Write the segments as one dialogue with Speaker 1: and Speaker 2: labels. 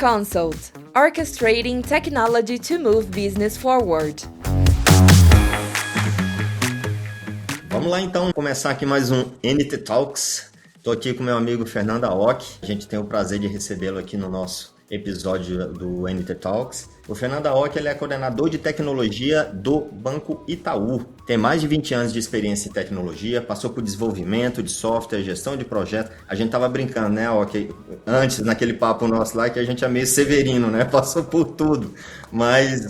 Speaker 1: Consult, orchestrating technology to move business forward.
Speaker 2: Vamos lá então, começar aqui mais um NT Talks. Estou aqui com meu amigo Fernando Aoki. A gente tem o prazer de recebê-lo aqui no nosso episódio do NT Talks. O Fernando Aoki, ele é coordenador de tecnologia do Banco Itaú. Tem mais de 20 anos de experiência em tecnologia, passou por desenvolvimento de software, gestão de projetos. A gente tava brincando, né, Aoki? Antes, naquele papo nosso lá, que a gente é meio severino, né? Passou por tudo. Mas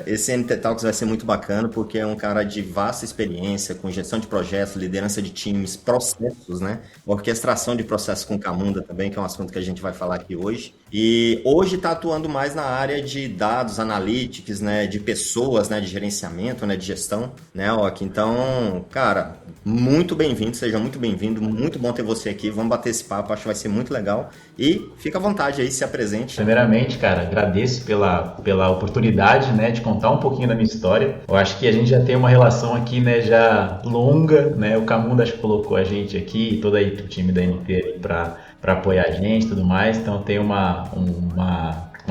Speaker 2: esse NT Talks vai ser muito bacana, porque é um cara de vasta experiência com gestão de projetos, liderança de times, processos, né? Orquestração de processos com Camunda também, que é um assunto que a gente vai falar aqui hoje. E hoje está atuando mais na área de dados, analytics, né, de pessoas, né, de gerenciamento, né, de gestão, né, Aoki? Então, cara, muito bem-vindo, seja muito bem-vindo, muito bom ter você aqui, vamos bater esse papo, acho que vai ser muito legal e fica à vontade aí, se apresente.
Speaker 3: Primeiramente, cara, agradeço pela oportunidade, né, de contar um pouquinho da minha história. Eu acho que a gente já tem uma relação aqui, né, já longa, né, o Camunda acho que colocou a gente aqui, todo aí o time da NT para apoiar a gente e tudo mais, então tem uma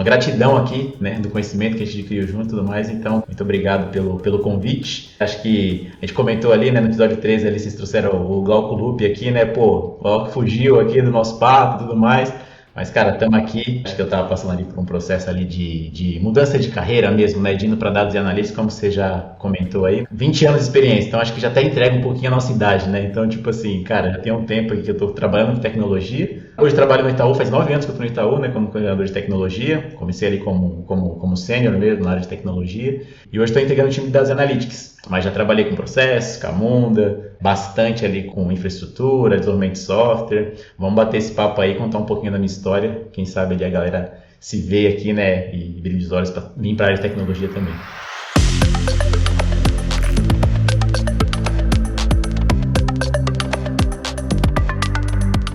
Speaker 3: gratidão aqui, né, do conhecimento que a gente adquiriu junto e tudo mais, então muito obrigado pelo convite. Acho que a gente comentou ali, né, no episódio 13, ali vocês trouxeram o Glauco Lupi aqui, né, pô, o Glauco fugiu aqui do nosso papo e tudo mais, mas cara, estamos aqui, acho que eu estava passando ali por um processo ali de mudança de carreira mesmo, né, de indo para dados e analytics, como você já comentou aí, 20 anos de experiência, então acho que já até entrega um pouquinho a nossa idade, né, então tipo assim, cara, já tem um tempo aqui que eu estou trabalhando com tecnologia, hoje trabalho no Itaú, faz 9 anos que eu estou no Itaú, né, como coordenador de tecnologia, comecei ali como sênior mesmo na área de tecnologia, e hoje estou integrando o time de dados e analytics, mas já trabalhei com processos, Camunda, bastante ali com infraestrutura, desenvolvimento de software. Vamos bater esse papo aí, contar um pouquinho da minha história. Quem sabe ali a galera se vê aqui, né, e brilha os olhos para vir para a área de tecnologia também.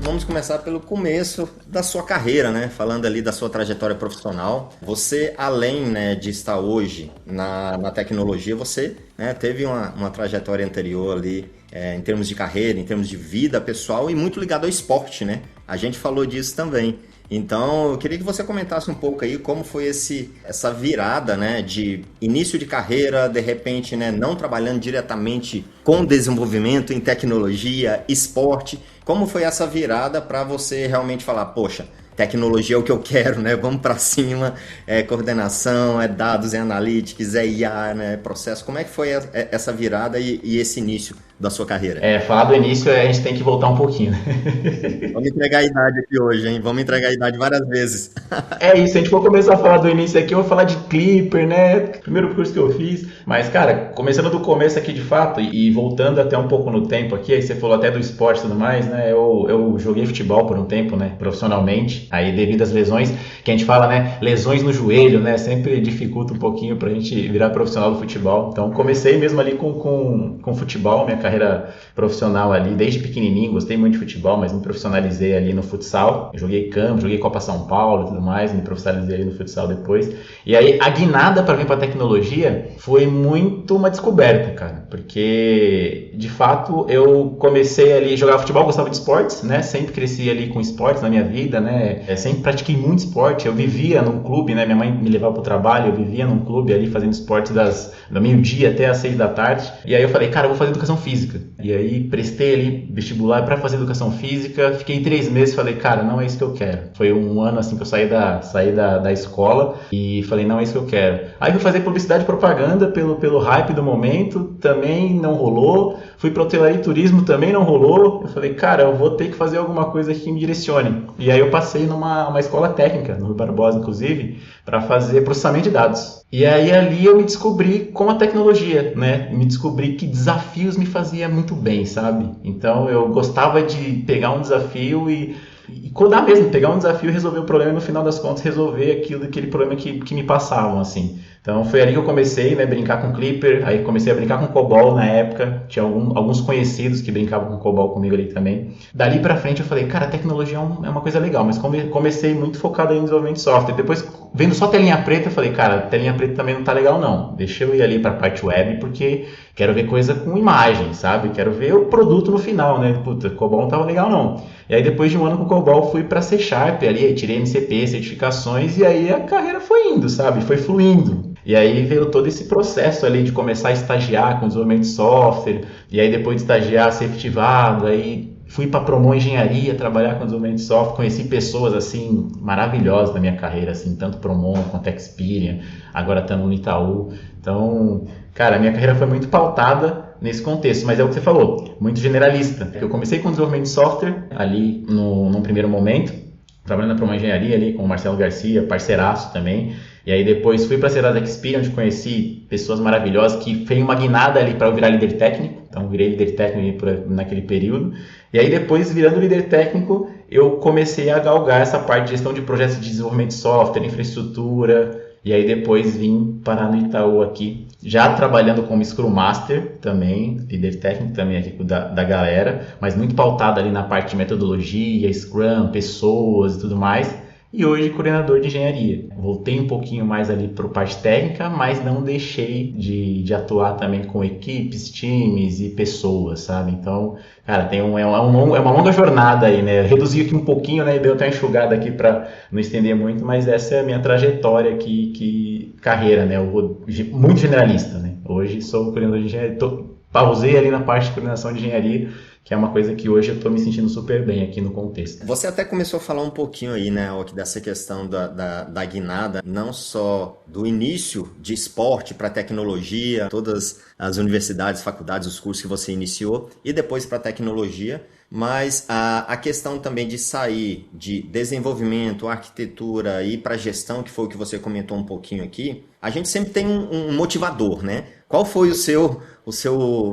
Speaker 2: Vamos começar pelo começo da sua carreira, né? Falando ali da sua trajetória profissional. Você, além, né, de estar hoje na tecnologia, você, né, teve uma trajetória anterior ali em termos de carreira, em termos de vida pessoal e muito ligado ao esporte, né? A gente falou disso também. Então, eu queria que você comentasse um pouco aí como foi essa virada, né, de início de carreira, de repente, né, não trabalhando diretamente com desenvolvimento em tecnologia, esporte. Como foi essa virada para você realmente falar, poxa, tecnologia é o que eu quero, né? Vamos para cima, é coordenação, é dados, é analytics, é IA, né? Processo. Como é que foi essa virada e esse início da sua carreira?
Speaker 3: Falar do início a gente tem que voltar um pouquinho, né?
Speaker 2: Vamos entregar a idade aqui hoje, hein? Vamos entregar a idade várias vezes.
Speaker 3: É isso, a gente for começar a falar do início aqui, eu vou falar de Clipper, né? Primeiro curso que eu fiz. Mas, cara, começando do começo aqui de fato e voltando até um pouco no tempo aqui, aí você falou até do esporte e tudo mais, né? Eu joguei futebol por um tempo, né? Profissionalmente. Aí devido às lesões, que a gente fala, né? Lesões no joelho, né? Sempre dificulta um pouquinho pra gente virar profissional do futebol. Então, comecei mesmo ali com futebol, minha carreira profissional ali, desde pequenininho, gostei muito de futebol, mas me profissionalizei ali no futsal. Eu joguei campo, joguei Copa São Paulo e tudo mais, me profissionalizei ali no futsal depois. E aí, a guinada para vir para tecnologia foi muito uma descoberta, cara, porque de fato eu comecei ali a jogar futebol, gostava de esportes, né? Sempre cresci ali com esportes na minha vida, né? Sempre pratiquei muito esporte. Eu vivia num clube, né? Minha mãe me levava pro trabalho, eu vivia num clube ali fazendo esportes do meio-dia até às 6 da tarde. E aí eu falei, cara, eu vou fazer educação física. E aí prestei ali vestibular para fazer educação física. Fiquei 3 meses e falei, cara, não é isso que eu quero. Foi um ano assim que eu saí da escola e falei, não é isso que eu quero. Aí fui fazer publicidade e propaganda pelo hype do momento, também não rolou. Fui para hotelaria e turismo, também não rolou. Eu falei, cara, eu vou ter que fazer alguma coisa que me direcione. E aí eu passei numa escola técnica, no Rui Barbosa, inclusive, para fazer processamento de dados. E aí ali eu me descobri com a tecnologia, né? Me descobri que desafios me fazia muito bem, sabe? Então eu gostava de pegar um desafio e codar mesmo, pegar um desafio e resolver o problema e no final das contas resolver aquele problema que me passavam, assim. Então foi ali que eu comecei, né, brincar com Clipper, aí comecei a brincar com COBOL na época, tinha alguns conhecidos que brincavam com COBOL comigo ali também. Dali pra frente eu falei, cara, a tecnologia é uma coisa legal, mas comecei muito focado em desenvolvimento de software. Depois, vendo só telinha preta, eu falei, cara, telinha preta também não tá legal não, deixa eu ir ali pra parte web, porque quero ver coisa com imagem, sabe? Quero ver o produto no final, né? Puta, COBOL não tava legal não. E aí depois de um ano com COBOL fui pra C Sharp ali, tirei MCP, certificações, e aí a carreira foi indo, sabe? Foi fluindo. E aí veio todo esse processo ali de começar a estagiar com desenvolvimento de software, e aí depois de estagiar, ser efetivado, aí fui para Promon Engenharia trabalhar com desenvolvimento de software, conheci pessoas assim maravilhosas na minha carreira, assim, tanto Promon quanto Experian, agora estamos no Itaú. Então, cara, a minha carreira foi muito pautada nesse contexto, mas é o que você falou, muito generalista. Eu comecei com desenvolvimento de software ali num primeiro momento, trabalhando na Promon Engenharia ali com o Marcelo Garcia, parceiraço também. E aí depois fui para a Serasa Experian, onde conheci pessoas maravilhosas que fez uma guinada ali para eu virar líder técnico. Então virei líder técnico naquele período. E aí depois, virando líder técnico, eu comecei a galgar essa parte de gestão de projetos de desenvolvimento de software, infraestrutura. E aí depois vim parar no Itaú aqui, já trabalhando como Scrum Master também, líder técnico também aqui da galera, mas muito pautado ali na parte de metodologia, Scrum, pessoas e tudo mais. E hoje coordenador de engenharia. Voltei um pouquinho mais ali para a parte técnica, mas não deixei de atuar também com equipes, times e pessoas, sabe? Então, cara, é uma longa jornada aí, né? Reduzi aqui um pouquinho, né? Deu até uma enxugada aqui para não estender muito, mas essa é a minha trajetória aqui, carreira, né? Muito generalista, né? Hoje sou coordenador de engenharia, pausei ali na parte de coordenação de engenharia, que é uma coisa que hoje eu estou me sentindo super bem aqui no contexto.
Speaker 2: Você até começou a falar um pouquinho aí, né, Ok, dessa questão da guinada, não só do início de esporte para tecnologia, todas as universidades, faculdades, os cursos que você iniciou, e depois para tecnologia, mas a questão também de sair de desenvolvimento, arquitetura e para gestão, que foi o que você comentou um pouquinho aqui, a gente sempre tem um motivador, né? Qual foi o seu,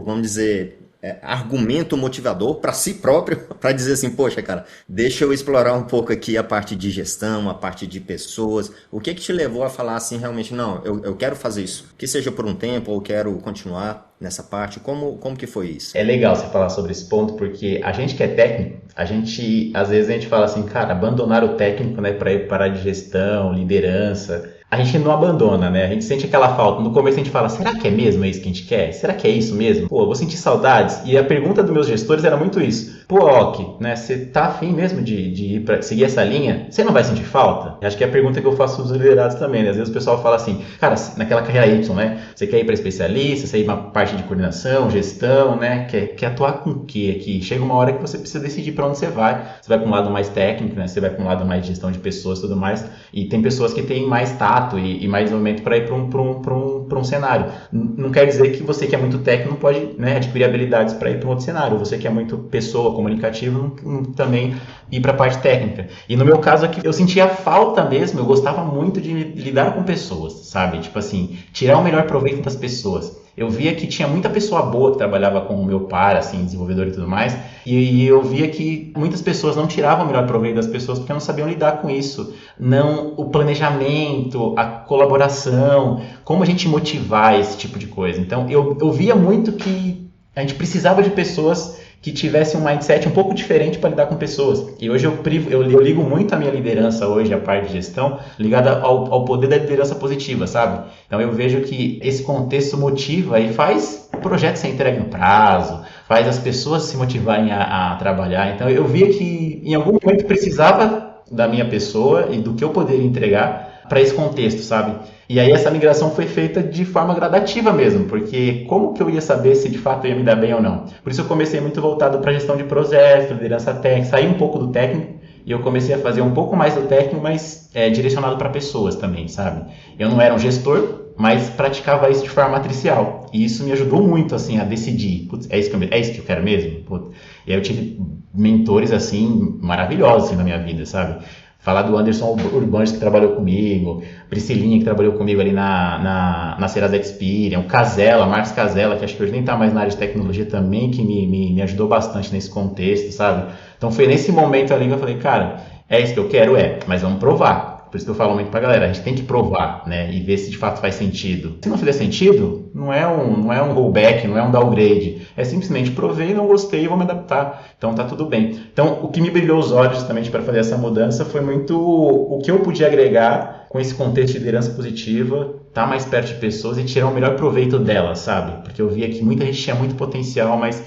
Speaker 2: vamos dizer, argumento motivador para si próprio, para dizer assim, poxa, cara, deixa eu explorar um pouco aqui a parte de gestão, a parte de pessoas. O que te levou a falar assim, realmente, não, eu quero fazer isso, que seja por um tempo ou quero continuar nessa parte? Como que foi isso?
Speaker 3: É legal você falar sobre esse ponto, porque a gente que é técnico, às vezes a gente fala assim, cara, abandonar o técnico, né, para ir para a de gestão, liderança. A gente não abandona, né? A gente sente aquela falta. No começo a gente fala, será que é mesmo isso que a gente quer? Será que é isso mesmo? Pô, eu vou sentir saudades. E a pergunta dos meus gestores era muito isso. Pô, Ok, né? Você tá afim mesmo de ir pra seguir essa linha? Você não vai sentir falta? Acho que é a pergunta que eu faço aos liderados também, né? Às vezes o pessoal fala assim, cara, naquela carreira Y, né? Você quer ir para especialista, você quer ir pra parte de coordenação, gestão, né? Quer atuar com o quê aqui? Chega uma hora que você precisa decidir para onde você vai. Você vai para um lado mais técnico, né? Você vai para um lado mais de gestão de pessoas e tudo mais. E tem pessoas que têm mais tato e mais desenvolvimento para ir para um cenário. Não quer dizer que você que é muito técnico não pode, né, adquirir habilidades para ir para um outro cenário. Você que é muito pessoa, comunicativa, não também ir para a parte técnica. E no meu caso aqui, eu sentia falta mesmo, eu gostava muito de lidar com pessoas, sabe? Tipo assim, tirar o melhor proveito das pessoas. Eu via que tinha muita pessoa boa que trabalhava com o meu par, assim, desenvolvedor e tudo mais, e eu via que muitas pessoas não tiravam o melhor proveito das pessoas porque não sabiam lidar com isso. Não o planejamento, a colaboração, como a gente motivar esse tipo de coisa. Então, eu via muito que a gente precisava de pessoas que tivessem um mindset um pouco diferente para lidar com pessoas. E hoje eu ligo muito a minha liderança hoje, a parte de gestão, ligada ao poder da liderança positiva, sabe? Então eu vejo que esse contexto motiva e faz o projeto ser entregue no prazo, faz as pessoas se motivarem a trabalhar. Então eu via que em algum momento precisava da minha pessoa e do que eu poderia entregar para esse contexto, sabe? E aí essa migração foi feita de forma gradativa mesmo, porque como que eu ia saber se de fato eu ia me dar bem ou não? Por isso eu comecei muito voltado para gestão de projetos, liderança técnica, saí um pouco do técnico e eu comecei a fazer um pouco mais do técnico, mas direcionado para pessoas também, sabe? Eu não era um gestor, mas praticava isso de forma matricial. E isso me ajudou muito, assim, a decidir. Putz, é isso que eu quero mesmo? Putz. E aí eu tive mentores, assim, maravilhosos assim, na minha vida, sabe? Falar do Anderson Urbanes, que trabalhou comigo, Priscilinha, que trabalhou comigo ali na Serasa Experian, o Casella, Marcos Casella, que acho que hoje nem está mais na área de tecnologia também, que me ajudou bastante nesse contexto, sabe? Então foi nesse momento ali que eu falei, cara, é isso que eu quero, mas vamos provar. Por isso que eu falo muito pra galera, a gente tem que provar, né? E ver se de fato faz sentido. Se não fizer sentido, não é um rollback, não é um downgrade. É simplesmente provei, não gostei, vou me adaptar. Então tá tudo bem. Então o que me brilhou os olhos justamente para fazer essa mudança foi muito o que eu podia agregar com esse contexto de liderança positiva, estar mais perto de pessoas e tirar o melhor proveito delas, sabe? Porque eu via que muita gente tinha muito potencial, mas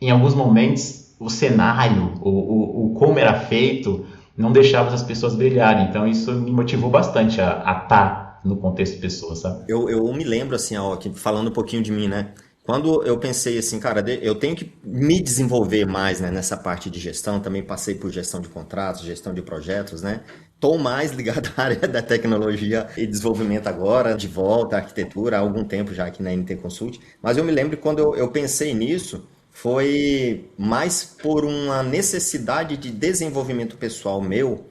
Speaker 3: em alguns momentos o cenário, o como era feito, não deixava as pessoas brilharem. Então isso me motivou bastante a estar no contexto de pessoas, sabe?
Speaker 2: Eu me lembro, assim, falando um pouquinho de mim, né? Quando eu pensei assim, cara, eu tenho que me desenvolver mais, né, nessa parte de gestão, também passei por gestão de contratos, gestão de projetos, né? Estou mais ligado à área da tecnologia e desenvolvimento agora, de volta à arquitetura, há algum tempo já aqui na NT Consult. Mas eu me lembro que quando eu pensei nisso, foi mais por uma necessidade de desenvolvimento pessoal meu,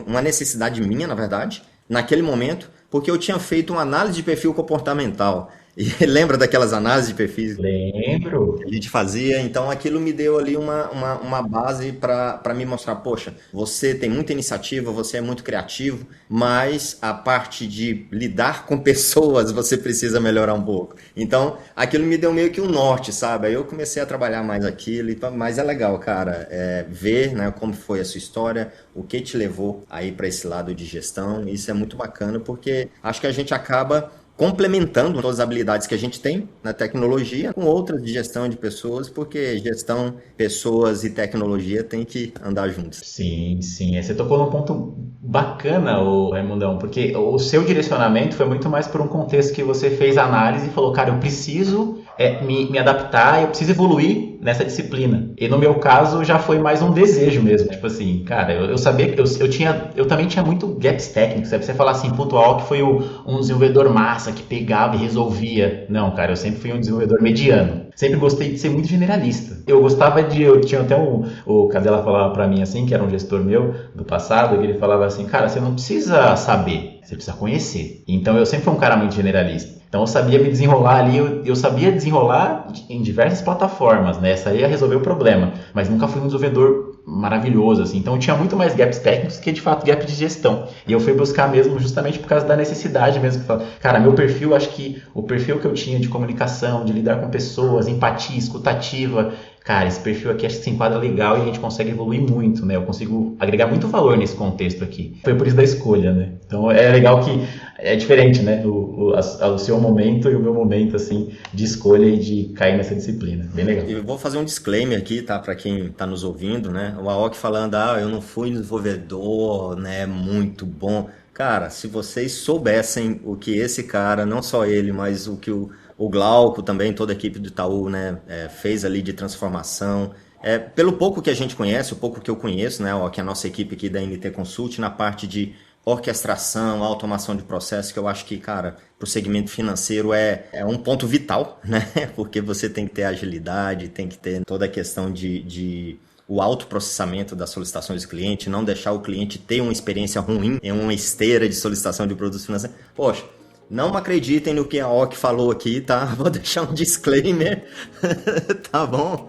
Speaker 2: uma necessidade minha, na verdade, naquele momento, porque eu tinha feito uma análise de perfil comportamental. E lembra daquelas análises de perfis
Speaker 3: Lembro.
Speaker 2: que a gente fazia? Então aquilo me deu ali uma base para me mostrar, poxa, você tem muita iniciativa, você é muito criativo, mas a parte de lidar com pessoas você precisa melhorar um pouco. Então aquilo me deu meio que um norte, sabe? Aí eu comecei a trabalhar mais aquilo, mas é legal, cara, ver, né, como foi a sua história, o que te levou aí para esse lado de gestão. Isso é muito bacana, porque acho que a gente acaba complementando todas as habilidades que a gente tem na tecnologia com outras de gestão de pessoas, porque gestão, pessoas e tecnologia tem que andar juntos.
Speaker 3: Sim, sim. Você tocou num ponto bacana, Raimundão, porque o seu direcionamento foi muito mais por um contexto que você fez análise e falou, cara, eu preciso me adaptar, eu preciso evoluir nessa disciplina. E no meu caso já foi mais um desejo mesmo, tipo assim, cara, eu sabia que eu também tinha muito gaps técnicos, sabe? Você falar assim, puto, que foi um desenvolvedor massa que pegava e resolvia. Não, cara, eu sempre fui um desenvolvedor mediano. Sempre gostei de ser muito generalista. Eu tinha até o Cadela falava pra mim assim, que era um gestor meu do passado, que ele falava assim, cara, você não precisa saber, você precisa conhecer. Então eu sempre fui um cara muito generalista. Então eu sabia me desenrolar ali, eu sabia desenrolar em diversas plataformas, né? Essa aí ia resolver o problema, mas nunca fui um desenvolvedor maravilhoso, assim. Então eu tinha muito mais gaps técnicos que de fato gaps de gestão. E eu fui buscar mesmo justamente por causa da necessidade mesmo. Cara, meu perfil, acho que o perfil que eu tinha de comunicação, de lidar com pessoas, empatia, escutativa, cara, esse perfil aqui acho que se enquadra legal e a gente consegue evoluir muito, né? Eu consigo agregar muito valor nesse contexto aqui. Foi por isso da escolha, né? Então é legal que é diferente, né? O seu momento e o meu momento, assim, de escolha e de cair nessa disciplina. Bem legal.
Speaker 2: Eu vou fazer um disclaimer aqui, tá? Para quem tá nos ouvindo, né? O Aoki falando, eu não fui desenvolvedor, né? Muito bom. Cara, se vocês soubessem o que esse cara, não só ele, mas o que o Glauco também, toda a equipe do Itaú, né, fez ali de transformação. Pelo pouco que a gente conhece, o pouco que eu conheço, né, que a nossa equipe aqui da NT Consult, na parte de orquestração, automação de processos, que eu acho que, cara, para o segmento financeiro é um ponto vital, né, porque você tem que ter agilidade, tem que ter toda a questão de o autoprocessamento das solicitações do cliente, não deixar o cliente ter uma experiência ruim em uma esteira de solicitação de produtos financeiros. Poxa, não acreditem no que a Aoki falou aqui, tá? Vou deixar um disclaimer, tá bom?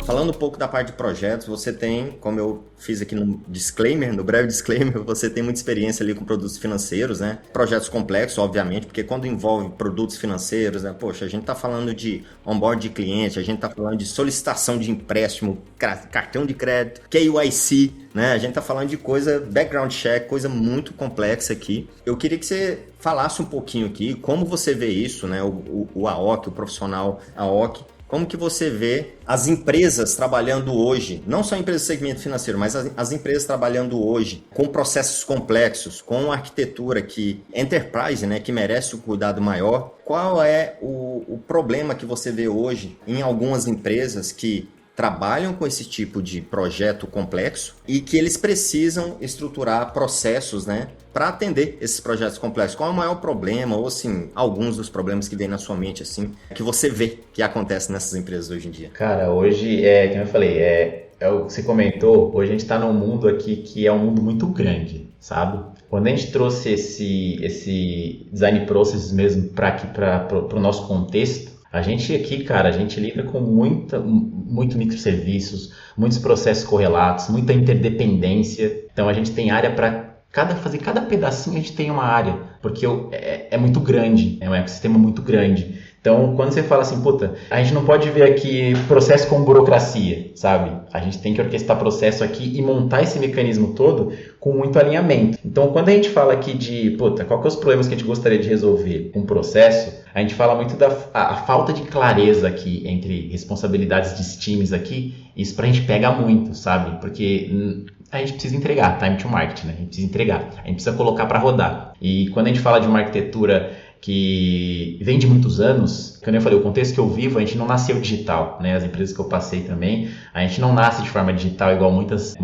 Speaker 2: Falando um pouco da parte de projetos, você tem, como eu fiz aqui no disclaimer, no breve disclaimer, você tem muita experiência ali com produtos financeiros, né? Projetos complexos, obviamente, porque quando envolve produtos financeiros, né? Poxa, a gente tá falando de onboard de cliente, a gente tá falando de solicitação de empréstimo, cartão de crédito, KYC, né? A gente tá falando de coisa, background check, coisa muito complexa aqui. Eu queria que você falasse um pouquinho aqui, como você vê isso, né? O Aoki, o profissional Aoki, como que você vê as empresas trabalhando hoje, não só empresas do segmento financeiro, mas as empresas trabalhando hoje com processos complexos, com arquitetura que enterprise, né, que merece um cuidado maior. Qual é o problema que você vê hoje em algumas empresas que trabalham com esse tipo de projeto complexo e que eles precisam estruturar processos, né, para atender esses projetos complexos? Qual é o maior problema, ou assim, alguns dos problemas que vem na sua mente, assim, que você vê que acontece nessas empresas hoje em dia?
Speaker 3: Cara, hoje, como eu falei, é o que você comentou, hoje a gente está num mundo aqui que é um mundo muito grande, sabe? quando a gente trouxe esse design process mesmo para o nosso contexto, a gente aqui, cara, a gente lida com muito microserviços, muitos processos correlatos, muita interdependência. Então a gente tem área para fazer cada pedacinho, a gente tem uma área, porque é muito grande, é um ecossistema muito grande. Então, quando você fala assim, puta, a gente não pode ver aqui processo com burocracia, sabe? A gente tem que orquestrar processo aqui e montar esse mecanismo todo com muito alinhamento. Então, quando a gente fala aqui de, puta, qual que é os problemas que a gente gostaria de resolver com o processo, a gente fala muito da falta de clareza aqui entre responsabilidades de times aqui. Isso pra gente pega muito, sabe? Porque a gente precisa entregar, time to market, né? A gente precisa entregar, a gente precisa colocar para rodar. E quando a gente fala de uma arquitetura que vem de muitos anos, como eu falei, o contexto que eu vivo, a gente não nasceu digital, né? As empresas que eu passei também, a gente não nasce de forma digital igual muitas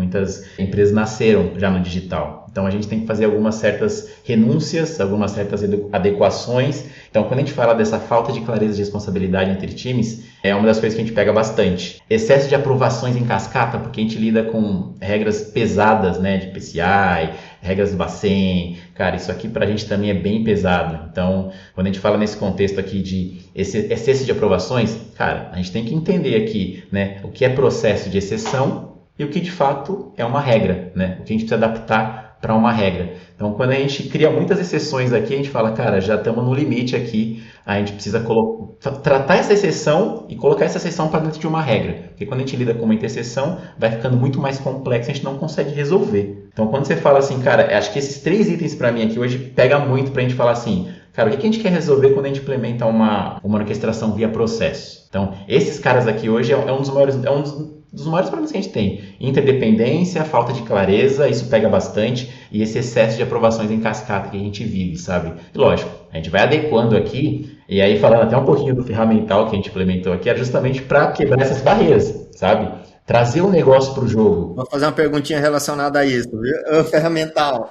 Speaker 3: empresas nasceram já no digital. Então a gente tem que fazer algumas certas renúncias, algumas certas adequações. Então quando a gente fala dessa falta de clareza de responsabilidade entre times, é uma das coisas que a gente pega bastante. Excesso de aprovações em cascata, porque a gente lida com regras pesadas, né? De PCI, regras do Bacen. Cara, isso aqui pra gente também é bem pesado. Então, quando a gente fala nesse contexto aqui de excesso de aprovações, cara, a gente tem que entender aqui, né, o que é processo de exceção e o que de fato é uma regra, né? O que a gente precisa adaptar para uma regra. Então, quando a gente cria muitas exceções aqui, a gente fala, cara, já estamos no limite aqui, a gente precisa tratar essa exceção e colocar essa exceção para dentro de uma regra. Porque quando a gente lida com uma interseção, vai ficando muito mais complexo, a gente não consegue resolver. Então, quando você fala assim, cara, acho que esses 3 itens para mim aqui hoje pega muito para a gente falar assim, cara, o que a gente quer resolver quando a gente implementa uma orquestração via processo? Então, esses caras aqui hoje é um dos maiores problemas que a gente tem. Interdependência, falta de clareza, isso pega bastante, e esse excesso de aprovações em cascata que a gente vive, sabe? E lógico, a gente vai adequando aqui, e aí falando até um pouquinho do ferramental que a gente implementou aqui, é justamente para quebrar essas barreiras, sabe? Trazer um negócio para o jogo.
Speaker 2: Vou fazer uma perguntinha relacionada a isso, viu? O ferramental.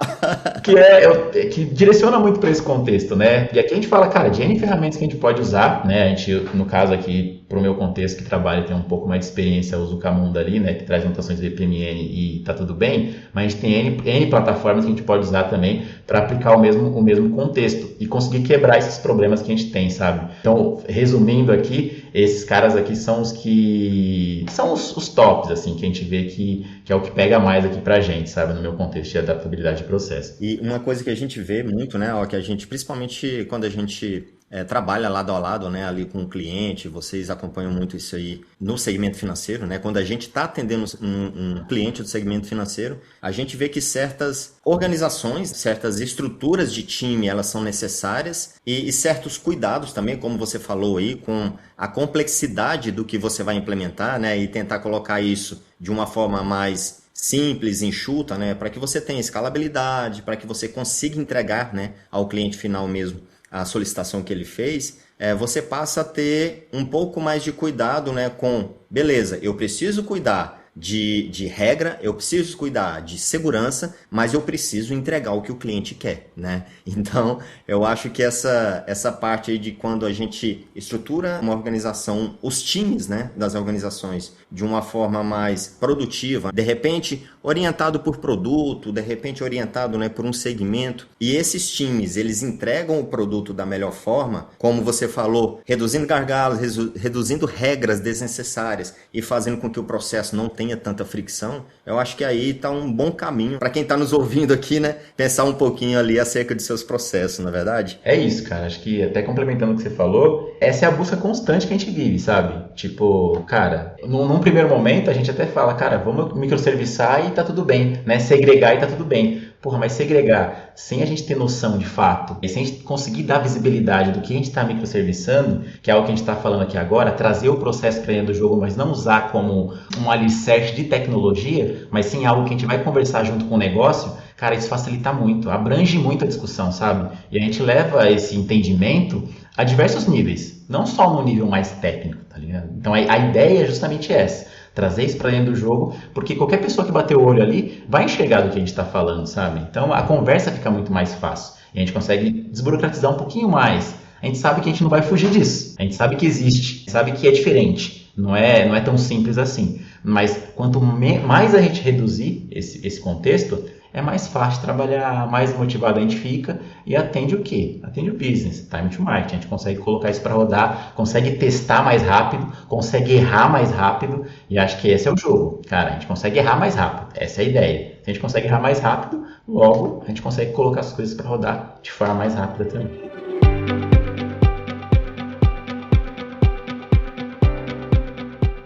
Speaker 3: Que direciona muito para esse contexto, né? E aqui a gente fala, cara, de N ferramentas que a gente pode usar, né? A gente, no caso aqui, para o meu contexto que trabalha, tem um pouco mais de experiência, uso o Camunda ali, né? Que traz notações de BPMN e tá tudo bem, mas a gente tem N plataformas que a gente pode usar também para aplicar o mesmo contexto e conseguir quebrar esses problemas que a gente tem, sabe? Então, resumindo aqui, esses caras aqui são os que são os tops, assim, que a gente vê que é o que pega mais aqui pra gente, sabe? No meu contexto de adaptabilidade de processo.
Speaker 2: E uma coisa que a gente vê muito, né? Ó, que a gente, principalmente quando a gente trabalha lado a lado, né, ali com o cliente, vocês acompanham muito isso aí no segmento financeiro, né? Quando a gente está atendendo um cliente do segmento financeiro, a gente vê que certas organizações, certas estruturas de time, elas são necessárias e certos cuidados também, como você falou aí, com a complexidade do que você vai implementar, né? E tentar colocar isso de uma forma mais simples, enxuta, né? Para que você tenha escalabilidade, para que você consiga entregar, né, ao cliente final mesmo a solicitação que ele fez, você passa a ter um pouco mais de cuidado, né, com, beleza, eu preciso cuidar de regra, eu preciso cuidar de segurança, mas eu preciso entregar o que o cliente quer, né? Então, eu acho que essa parte aí de quando a gente estrutura uma organização, os times, né, das organizações, de uma forma mais produtiva, de repente orientado por produto, de repente orientado, né, por um segmento, e esses times, eles entregam o produto da melhor forma, como você falou, reduzindo gargalos, reduzindo regras desnecessárias e fazendo com que o processo não tenha tanta fricção, eu acho que aí está um bom caminho para quem está nos ouvindo aqui, né, pensar um pouquinho ali acerca de seus processos, não é verdade?
Speaker 3: É isso, cara, acho que até complementando o que você falou, essa é a busca constante que a gente vive, sabe? Tipo, cara, num primeiro momento a gente até fala, cara, vamos microserviçar e tá tudo bem, né? Segregar e tá tudo bem. Porra, mas segregar sem a gente ter noção de fato, e sem a gente conseguir dar visibilidade do que a gente está microserviçando, que é o que a gente está falando aqui agora, trazer o processo para dentro do jogo, mas não usar como um alicerce de tecnologia, mas sim algo que a gente vai conversar junto com o negócio, cara, isso facilita muito, abrange muito a discussão, sabe? E a gente leva esse entendimento a diversos níveis, não só no nível mais técnico, tá ligado? Então a ideia é justamente essa, trazer isso para dentro do jogo, porque qualquer pessoa que bater o olho ali vai enxergar do que a gente está falando, sabe? Então a conversa fica muito mais fácil, e a gente consegue desburocratizar um pouquinho mais. A gente sabe que a gente não vai fugir disso, a gente sabe que existe, sabe que é diferente, não é tão simples assim. Mas quanto mais a gente reduzir esse contexto, é mais fácil trabalhar, mais motivado a gente fica e atende o quê? Atende o business, time to market. A gente consegue colocar isso para rodar, consegue testar mais rápido, consegue errar mais rápido e acho que esse é o jogo. Cara, a gente consegue errar mais rápido, essa é a ideia. Se a gente consegue errar mais rápido, logo a gente consegue colocar as coisas para rodar de forma mais rápida também.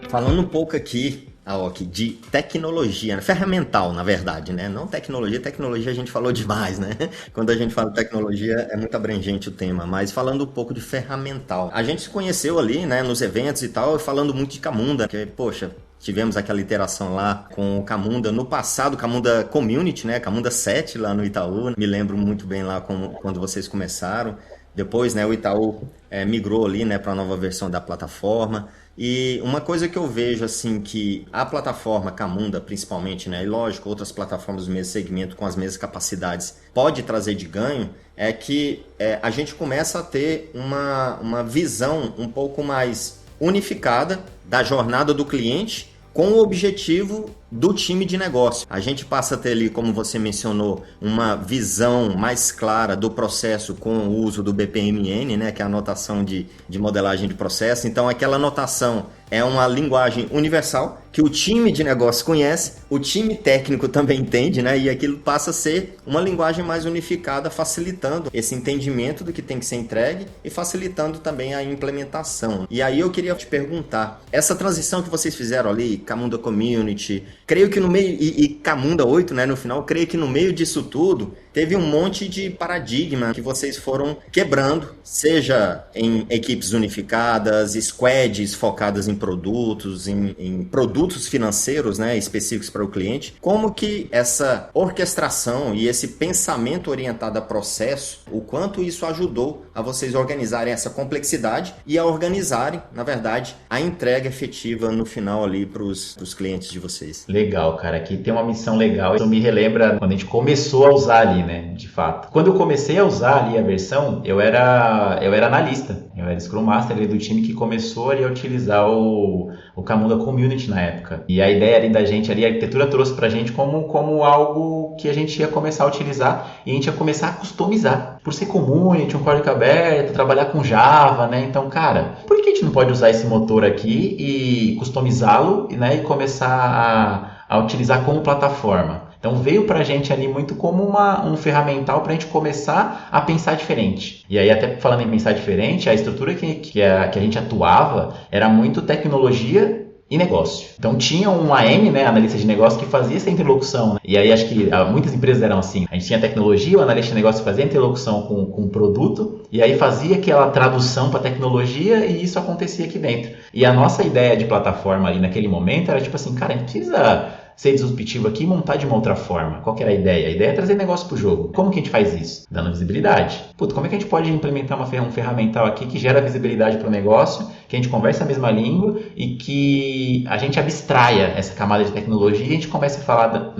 Speaker 2: Falando um pouco aqui, Aoki, de tecnologia, ferramental, na verdade, né? Não tecnologia a gente falou demais, né? Quando a gente fala de tecnologia é muito abrangente o tema, mas falando um pouco de ferramental. A gente se conheceu ali, né, nos eventos e tal, falando muito de Camunda, que, poxa, tivemos aquela interação lá com o Camunda no passado, Camunda Community, né? Camunda 7 lá no Itaú, me lembro muito bem lá quando vocês começaram. Depois, né, o Itaú migrou ali, né, para a nova versão da plataforma. E uma coisa que eu vejo, assim, que a plataforma Camunda, principalmente, né, e lógico, outras plataformas do mesmo segmento com as mesmas capacidades, pode trazer de ganho, é que a gente começa a ter uma visão um pouco mais unificada da jornada do cliente com o objetivo do time de negócio. A gente passa a ter ali, como você mencionou, uma visão mais clara do processo com o uso do BPMN, né, que é a notação de modelagem de processo. Então, aquela notação é uma linguagem universal que o time de negócio conhece, o time técnico também entende, né, e aquilo passa a ser uma linguagem mais unificada, facilitando esse entendimento do que tem que ser entregue e facilitando também a implementação. E aí eu queria te perguntar, essa transição que vocês fizeram ali, Camunda Community, creio que no meio, e Camunda 8, né, no final, creio que no meio disso tudo, teve um monte de paradigma que vocês foram quebrando, seja em equipes unificadas, squads focadas em produtos, em produtos financeiros, né, específicos para o cliente. Como que essa orquestração e esse pensamento orientado a processo, o quanto isso ajudou a vocês organizarem essa complexidade e a organizarem, na verdade, a entrega efetiva no final ali para os clientes de vocês?
Speaker 3: Legal, cara. Aqui tem uma missão legal. Isso me relembra quando a gente começou a usar ali, né? De fato. Quando eu comecei a usar ali a versão, eu era analista. Eu era Scrum Master ali do time que começou ali a utilizar o Camunda Community na época. E a ideia ali da gente ali, a arquitetura trouxe pra gente como algo que a gente ia começar a utilizar e a gente ia começar a customizar. Por ser community, um código aberto, trabalhar com Java, né? Então, cara, por que a gente não pode usar esse motor aqui e customizá-lo, né? E começar a utilizar como plataforma? Então veio pra gente ali muito como um ferramental pra gente começar a pensar diferente. E aí, até falando em pensar diferente, a estrutura que a gente atuava era muito tecnologia e negócio. Então tinha um AM, né, analista de negócio, que fazia essa interlocução, né? E aí acho que muitas empresas eram assim. A gente tinha tecnologia, o analista de negócio fazia interlocução com o produto, e aí fazia aquela tradução para tecnologia e isso acontecia aqui dentro. E a nossa ideia de plataforma ali naquele momento era tipo assim, cara, a gente precisa ser disruptivo aqui e montar de uma outra forma. Qual que era a ideia? A ideia é trazer negócio para o jogo. Como que a gente faz isso? Dando visibilidade. Puta, como é que a gente pode implementar um ferramental aqui que gera visibilidade para o negócio, que a gente converse a mesma língua e que a gente abstraia essa camada de tecnologia e a gente comece a falar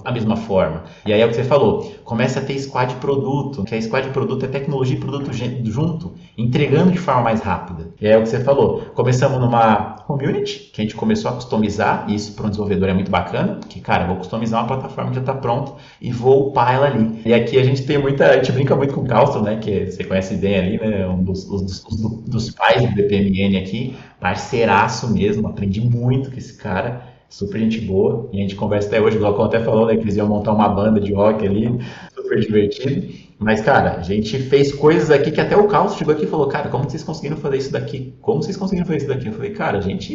Speaker 3: a mesma forma. E aí é o que você falou, começa a ter squad de produto, que a squad de produto é tecnologia e produto junto, entregando de forma mais rápida. E aí é o que você falou, começamos numa community, que a gente começou a customizar, e isso para um desenvolvedor é muito bacana, que, cara, eu vou customizar uma plataforma que já está pronta e vou upar ela ali. E aqui a gente brinca muito com o Castro, né, que você conhece bem ali, né, um dos pais do BPMN aqui, parceiraço mesmo, aprendi muito com esse cara, super gente boa, e a gente conversa até hoje, o Glaucon até falou, né, que eles iam montar uma banda de rock ali, super divertido. Mas, cara, a gente fez coisas aqui que até o Carlos chegou aqui e falou, cara, como vocês conseguiram fazer isso daqui? Como vocês conseguiram fazer isso daqui? Eu falei, cara, a gente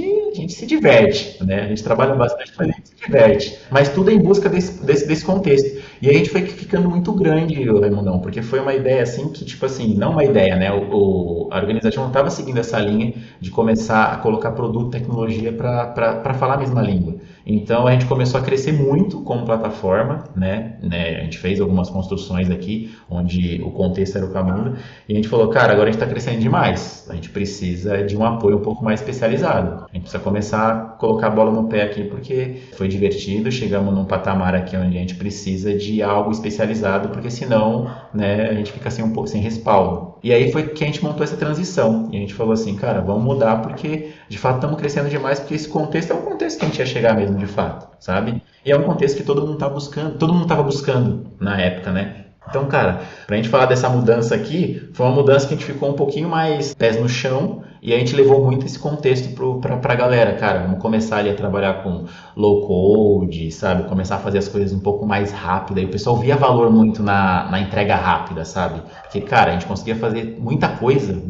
Speaker 3: se diverte, né? A gente trabalha bastante, mas a gente se diverte. Mas tudo em busca desse contexto. E a gente foi ficando muito grande, Raimundão, porque foi uma ideia assim que, tipo assim, não uma ideia, né? A organização não estava seguindo essa linha de começar a colocar produto, tecnologia para falar a mesma língua. Então a gente começou a crescer muito como plataforma, né? A gente fez algumas construções aqui, onde o contexto era o Camunda, e a gente falou, cara, agora a gente está crescendo demais, a gente precisa de um apoio um pouco mais especializado, a gente precisa começar a colocar a bola no pé aqui, porque foi divertido, chegamos num patamar aqui onde a gente precisa de algo especializado, porque senão, né, a gente fica sem respaldo. E aí foi que a gente montou essa transição. E a gente falou assim, cara, vamos mudar porque de fato estamos crescendo demais, porque esse contexto é um contexto que a gente ia chegar mesmo de fato, sabe? E é um contexto que todo mundo tá buscando, todo mundo estava buscando na época, né? Então, cara, pra gente falar dessa mudança aqui, foi uma mudança que a gente ficou um pouquinho mais pés no chão e a gente levou muito esse contexto pra galera, cara, vamos começar ali a trabalhar com low code, sabe, começar a fazer as coisas um pouco mais rápido, e o pessoal via valor muito na entrega rápida, sabe, porque, cara, a gente conseguia fazer muita coisa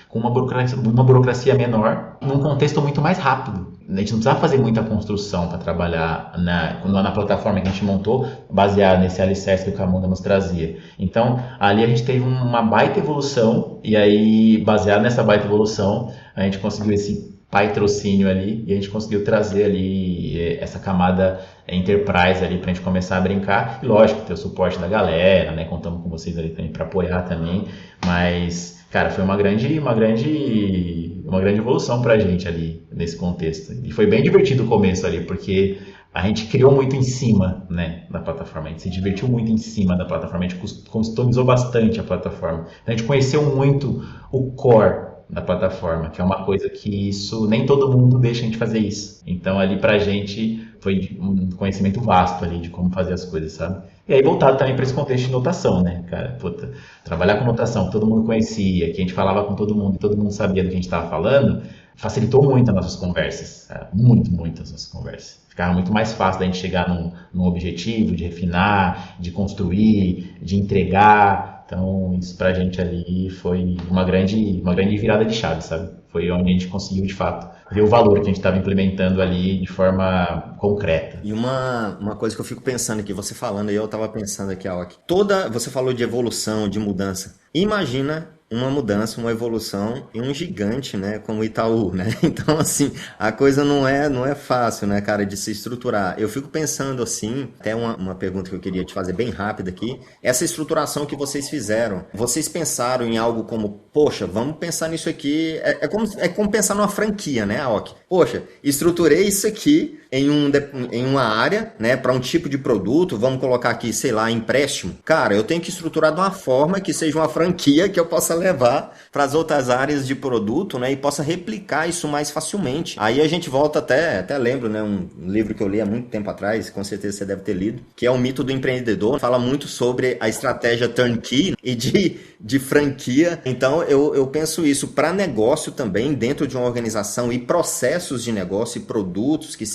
Speaker 3: com uma burocracia menor, num contexto muito mais rápido. A gente não precisava fazer muita construção para trabalhar na plataforma que a gente montou, baseada nesse alicerce que o Camunda nos trazia. Então, ali a gente teve uma baita evolução, e aí, baseado nessa baita evolução, a gente conseguiu esse patrocínio ali, e a gente conseguiu trazer ali essa camada enterprise ali pra gente começar a brincar. E lógico, ter o suporte da galera, né? Contamos com vocês ali também para apoiar também, mas... Cara, foi uma grande evolução pra gente ali, nesse contexto. E foi bem divertido o começo ali, porque a gente criou muito em cima, né, da plataforma. A gente se divertiu muito em cima da plataforma, a gente customizou bastante a plataforma. A gente conheceu muito o core da plataforma, que é uma coisa que isso, nem todo mundo deixa a gente fazer isso. Então ali pra gente foi um conhecimento vasto ali de como fazer as coisas, sabe? E aí voltado também para esse contexto de notação, né, cara? Puta, trabalhar com notação que todo mundo conhecia, que a gente falava com todo mundo e todo mundo sabia do que a gente estava falando, facilitou muito as nossas conversas, cara. Muito as nossas conversas. Ficava muito mais fácil da gente chegar num objetivo, de refinar, de construir, de entregar. Então, isso pra gente ali foi uma grande virada de chave, sabe? Foi onde a gente conseguiu, de fato, ver o valor que a gente estava implementando ali de forma concreta.
Speaker 2: E uma coisa que eu fico pensando aqui, você falando aí, eu estava pensando aqui, Aoki, você falou de evolução, de mudança. Imagina uma mudança, uma evolução e um gigante, né, como o Itaú, né? Então, assim, a coisa não é fácil, né, cara, de se estruturar. Eu fico pensando assim, até uma pergunta que eu queria te fazer bem rápida aqui, essa estruturação que vocês fizeram, vocês pensaram em algo como, poxa, vamos pensar nisso aqui, é como pensar numa franquia, né, Aoki? Poxa, estruturei isso aqui em uma área, né, para um tipo de produto, vamos colocar aqui, sei lá, empréstimo. Cara, eu tenho que estruturar de uma forma que seja uma franquia que eu possa levar para as outras áreas de produto, né, e possa replicar isso mais facilmente. Aí a gente volta até lembro, né, um livro que eu li há muito tempo atrás, com certeza você deve ter lido, que é O Mito do Empreendedor. Fala muito sobre a estratégia turnkey e de franquia. Então eu penso isso para negócio também, dentro de uma organização, e processos de negócio e produtos que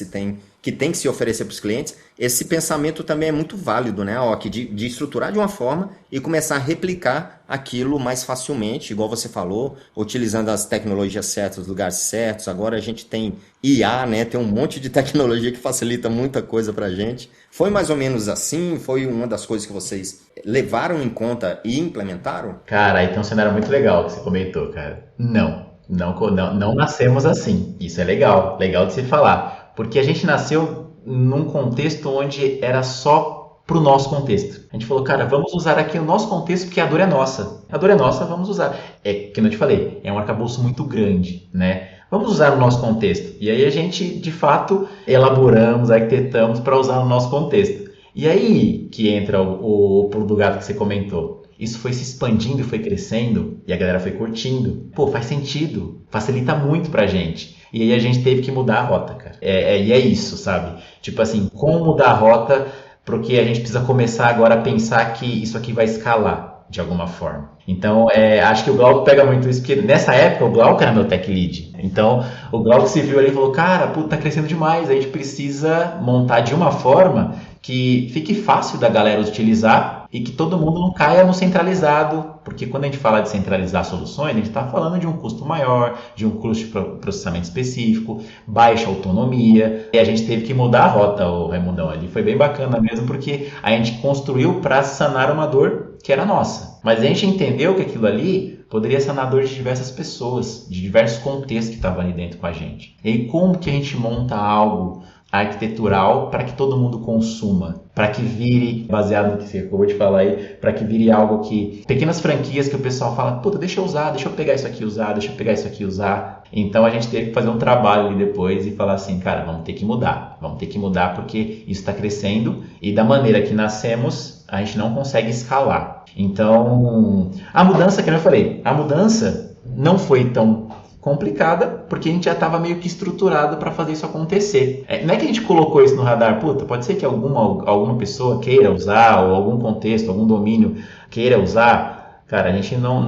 Speaker 2: tem que se oferecer para os clientes. Esse pensamento também é muito válido, né, Aoki, de estruturar de uma forma e começar a replicar aquilo mais facilmente, igual você falou, utilizando as tecnologias certas, os lugares certos. Agora a gente tem IA, né, tem um monte de tecnologia que facilita muita coisa para a gente. Foi mais ou menos assim? Foi uma das coisas que vocês levaram em conta e implementaram?
Speaker 3: Cara, aí tem um cenário muito legal que você comentou, cara. Não nascemos assim. Isso é legal de se falar. Porque a gente nasceu num contexto onde era só pro nosso contexto. A gente falou, cara, vamos usar aqui o nosso contexto porque a dor é nossa. A dor é nossa, vamos usar. É que eu te falei, é um arcabouço muito grande, né? Vamos usar o nosso contexto. E aí a gente, de fato, elaboramos, arquitetamos para usar no nosso contexto. E aí que entra o pulo do gato que você comentou. Isso foi se expandindo e foi crescendo e a galera foi curtindo. Pô, faz sentido. Facilita muito pra gente. E aí a gente teve que mudar a rota, cara. E é isso, sabe? Tipo assim, como mudar a rota, porque a gente precisa começar agora a pensar que isso aqui vai escalar de alguma forma. Então, acho que o Glauco pega muito isso, porque nessa época o Glauco era meu tech lead. Então, o Glauco se viu ali e falou, cara, puta, tá crescendo demais, a gente precisa montar de uma forma que fique fácil da galera utilizar e que todo mundo não caia no centralizado, porque quando a gente fala de centralizar soluções, a gente está falando de um custo maior, de um custo de processamento específico, baixa autonomia, e a gente teve que mudar a rota, o Raimundão, ali foi bem bacana mesmo, porque a gente construiu para sanar uma dor que era nossa, mas a gente entendeu que aquilo ali poderia sanar a dor de diversas pessoas, de diversos contextos que estavam ali dentro com a gente. E aí, como que a gente monta algo arquitetural para que todo mundo consuma, para que vire, baseado no que você acabou de falar aí, para que vire algo que, pequenas franquias que o pessoal fala, puta, deixa eu usar, deixa eu pegar isso aqui e usar, deixa eu pegar isso aqui e usar. Então a gente teve que fazer um trabalho ali depois e falar assim, cara, vamos ter que mudar porque isso está crescendo e da maneira que nascemos, a gente não consegue escalar. Então, a mudança, que eu falei, a mudança não foi tão complicada, porque a gente já estava meio que estruturado para fazer isso acontecer. Não é que a gente colocou isso no radar, pode ser que alguma pessoa queira usar, ou algum contexto, algum domínio queira usar. Cara, a gente não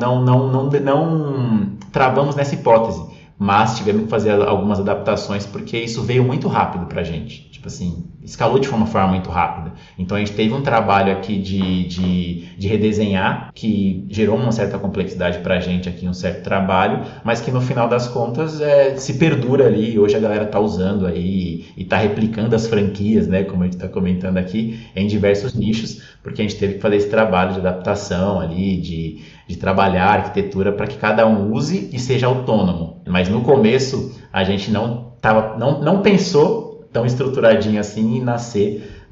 Speaker 3: travamos nessa hipótese, mas tivemos que fazer algumas adaptações, porque isso veio muito rápido pra gente. Tipo assim, escalou de uma forma muito rápida. Então a gente teve um trabalho aqui de redesenhar, que gerou uma certa complexidade pra gente aqui, um certo trabalho, mas que no final das contas se perdura ali. Hoje a galera tá usando aí e tá replicando as franquias, né, como a gente tá comentando aqui, em diversos nichos, porque a gente teve que fazer esse trabalho de adaptação ali, de trabalhar a arquitetura para que cada um use e seja autônomo. Mas no começo a gente não pensou tão estruturadinho assim e nascer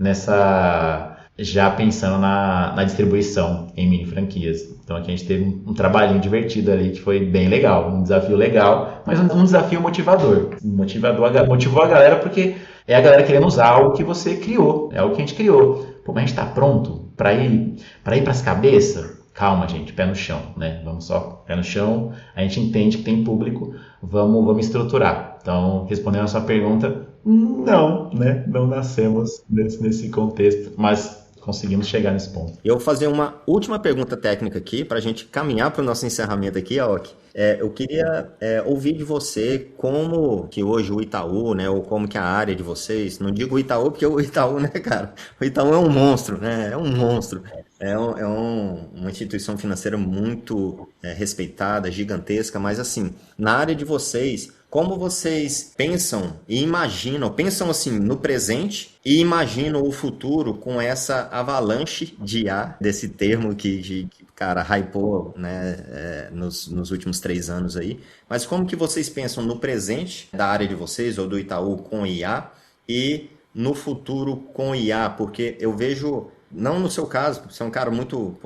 Speaker 3: já pensando na distribuição em mini franquias. Então aqui a gente teve um trabalhinho divertido ali que foi bem legal, um desafio legal, mas um desafio motivador. Motivou a galera porque é a galera querendo usar algo que você criou, é algo que a gente criou. Pô, mas a gente tá pronto para ir para as cabeças? Calma, gente, pé no chão, né? Vamos só, pé no chão, a gente entende que tem público, vamos estruturar. Então, respondendo a sua pergunta, não, né? Não nascemos nesse contexto, mas conseguimos chegar nesse ponto.
Speaker 2: Eu vou fazer uma última pergunta técnica aqui, para a gente caminhar para o nosso encerramento aqui, Aoki. Eu queria ouvir de você como que hoje o Itaú, né, ou como que a área de vocês, não digo o Itaú porque o Itaú, né, cara, o Itaú é um monstro, né, é um monstro. Uma instituição financeira muito respeitada, gigantesca, mas assim, na área de vocês, como vocês pensam pensam assim no presente e imaginam o futuro com essa avalanche de IA, desse termo que cara, hypou, né, nos últimos 3 anos aí, mas como que vocês pensam no presente da área de vocês ou do Itaú com IA e no futuro com IA, porque eu vejo... Não no seu caso, você é um cara muito,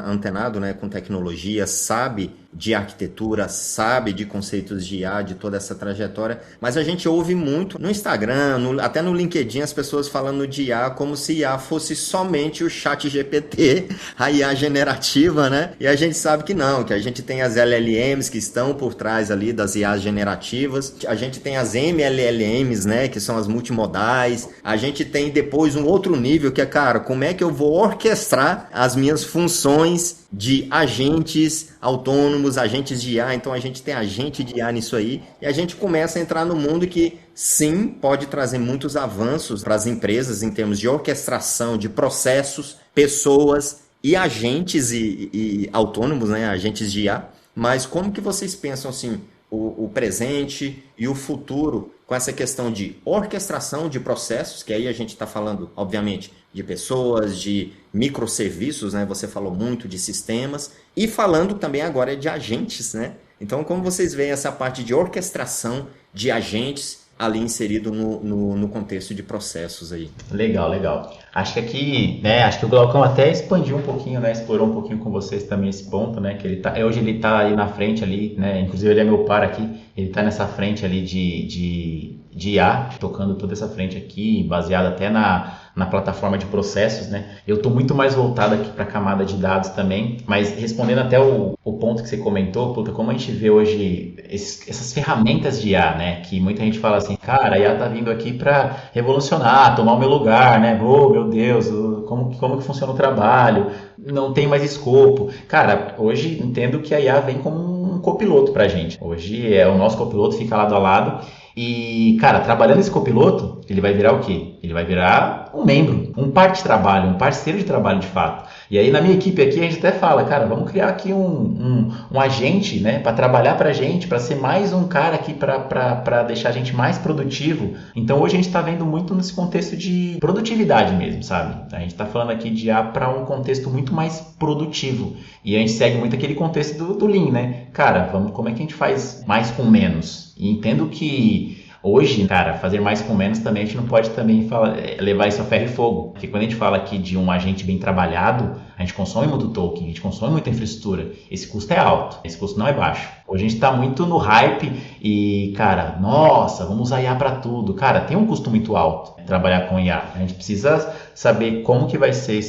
Speaker 2: antenado, né, com tecnologia, sabe de arquitetura, sabe de conceitos de IA, de toda essa trajetória, mas a gente ouve muito no Instagram, até no LinkedIn, as pessoas falando de IA como se IA fosse somente o ChatGPT, a IA generativa, né? E a gente sabe que não, que a gente tem as LLMs que estão por trás ali das IAs generativas, a gente tem as MLLMs, né, que são as multimodais, a gente tem depois um outro nível que é, cara, como é que eu vou orquestrar as minhas funções de agentes autônomos, agentes de IA, então a gente tem agente de IA nisso aí, e a gente começa a entrar no mundo que sim, pode trazer muitos avanços para as empresas em termos de orquestração de processos, pessoas e agentes e autônomos, né, agentes de IA, mas como que vocês pensam assim, o presente e o futuro com essa questão de orquestração de processos, que aí a gente está falando, obviamente, de pessoas, de microserviços, né? Você falou muito de sistemas, e falando também agora de agentes, né? Então, como vocês veem essa parte de orquestração de agentes ali inserido no contexto de processos aí?
Speaker 3: Legal. Acho que aqui, né, acho que o Glaucão até expandiu um pouquinho, né, explorou um pouquinho com vocês também esse ponto, né, que hoje ele tá aí na frente ali, né, inclusive ele é meu par aqui, ele tá nessa frente ali de IA, tocando toda essa frente aqui, baseado até na plataforma de processos, né? Eu estou muito mais voltado aqui para a camada de dados também, mas respondendo até o ponto que você comentou, como a gente vê hoje essas ferramentas de IA, né? Que muita gente fala assim, cara, a IA tá vindo aqui para revolucionar, tomar o meu lugar, né? Oh, meu Deus, como que funciona o trabalho? Não tem mais escopo. Cara, hoje entendo que a IA vem como um copiloto pra gente. Hoje o nosso copiloto fica lado a lado. E, cara, trabalhando esse copiloto, ele vai virar o quê? Ele vai virar um membro, um par de trabalho, um parceiro de trabalho de fato. E aí na minha equipe aqui a gente até fala, cara, vamos criar aqui um agente, né, para trabalhar pra gente, para ser mais um cara aqui para deixar a gente mais produtivo. Então hoje a gente está vendo muito nesse contexto de produtividade mesmo, sabe? A gente está falando aqui de IA para um contexto muito mais produtivo. E a gente segue muito aquele contexto do Lean, né? Cara, como é que a gente faz mais com menos? E entendo que Hoje, cara, fazer mais com menos também, a gente não pode também levar isso a ferro e fogo. Porque quando a gente fala aqui de um agente bem trabalhado, a gente consome muito token, a gente consome muita infraestrutura. Esse custo é alto, esse custo não é baixo. Hoje a gente está muito no hype e, cara, nossa, vamos usar IA para tudo. Cara, tem um custo muito alto trabalhar com IA. A gente precisa saber como que vai ser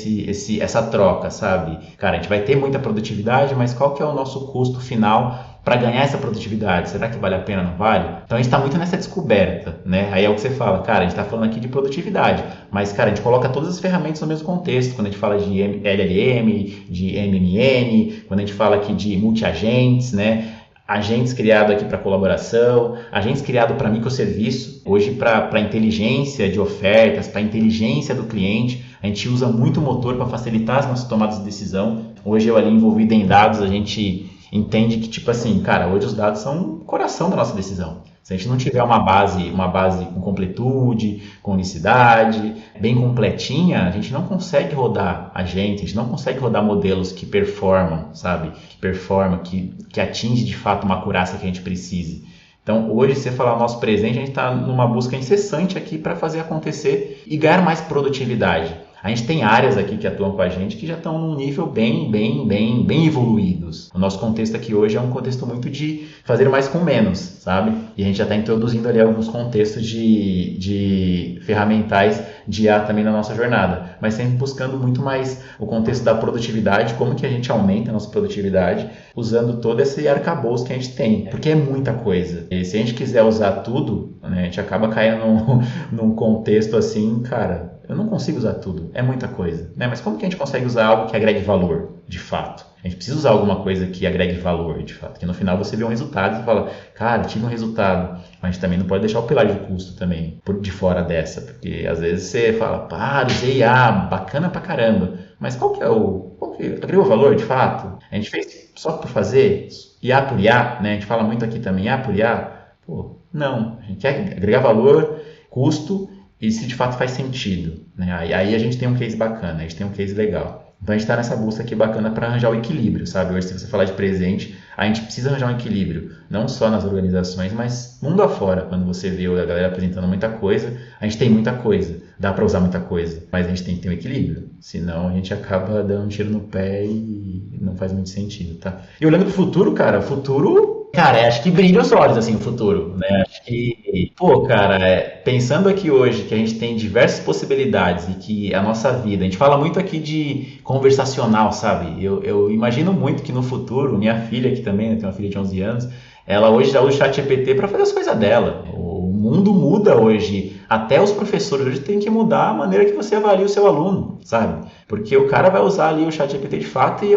Speaker 3: essa troca, sabe? Cara, a gente vai ter muita produtividade, mas qual que é o nosso custo final para ganhar essa produtividade? Será que vale a pena, não vale? Então a gente está muito nessa descoberta, né? Aí é o que você fala, cara, a gente está falando aqui de produtividade, mas, cara, a gente coloca todas as ferramentas no mesmo contexto, quando a gente fala de LLM, de MMN, quando a gente fala aqui de multi-agentes, né? Agentes criados aqui para colaboração, agentes criados para microserviço, hoje para inteligência de ofertas, para inteligência do cliente, a gente usa muito o motor para facilitar as nossas tomadas de decisão. Hoje eu ali envolvido em dados, a gente entende que, tipo assim, cara, hoje os dados são o coração da nossa decisão. Se a gente não tiver uma base com completude, com unicidade, bem completinha, a gente não consegue rodar a gente não consegue rodar modelos que performam, sabe? Que atinge de fato uma acurácia que a gente precise. Então, hoje, se você falar o nosso presente, a gente está numa busca incessante aqui para fazer acontecer e ganhar mais produtividade. A gente tem áreas aqui que atuam com a gente que já estão num nível bem evoluídos. O nosso contexto aqui hoje é um contexto muito de fazer mais com menos, sabe? E a gente já está introduzindo ali alguns contextos de ferramentais de IA também na nossa jornada, mas sempre buscando muito mais o contexto da produtividade, como que a gente aumenta a nossa produtividade usando todo esse arcabouço que a gente tem, porque é muita coisa. E se a gente quiser usar tudo, né, a gente acaba caindo num contexto assim, cara, eu não consigo usar tudo, é muita coisa, né? Mas como que a gente consegue usar algo que agregue valor, de fato? A gente precisa usar alguma coisa que agregue valor, de fato, que no final você vê um resultado e fala, cara, tive um resultado, mas a gente também não pode deixar o pilar de custo também de fora dessa, porque às vezes você fala, usei IA, bacana pra caramba, mas qual que agregou valor, de fato? A gente fez só por fazer, IA por IA, né? A gente fala muito aqui também, IA por IA, não, a gente quer agregar valor, custo, e se de fato faz sentido, né? Aí a gente tem um case bacana, a gente tem um case legal. Então a gente está nessa busca aqui bacana para arranjar o equilíbrio, sabe? Hoje, se você falar de presente, a gente precisa arranjar um equilíbrio, não só nas organizações, mas mundo afora. Quando você vê a galera apresentando muita coisa, a gente tem muita coisa, dá para usar muita coisa, mas a gente tem que ter um equilíbrio, senão a gente acaba dando um tiro no pé e não faz muito sentido, tá? E olhando para o futuro, cara, acho que brilha os olhos, assim, o futuro, né? Acho que, pensando aqui hoje que a gente tem diversas possibilidades e que a nossa vida, a gente fala muito aqui de conversacional, sabe? Eu imagino muito que no futuro, minha filha aqui também, eu tenho uma filha de 11 anos, ela hoje já usa o ChatGPT para fazer as coisas dela. O mundo muda hoje. Até os professores hoje têm que mudar a maneira que você avalia o seu aluno, sabe? Porque o cara vai usar ali o ChatGPT de fato e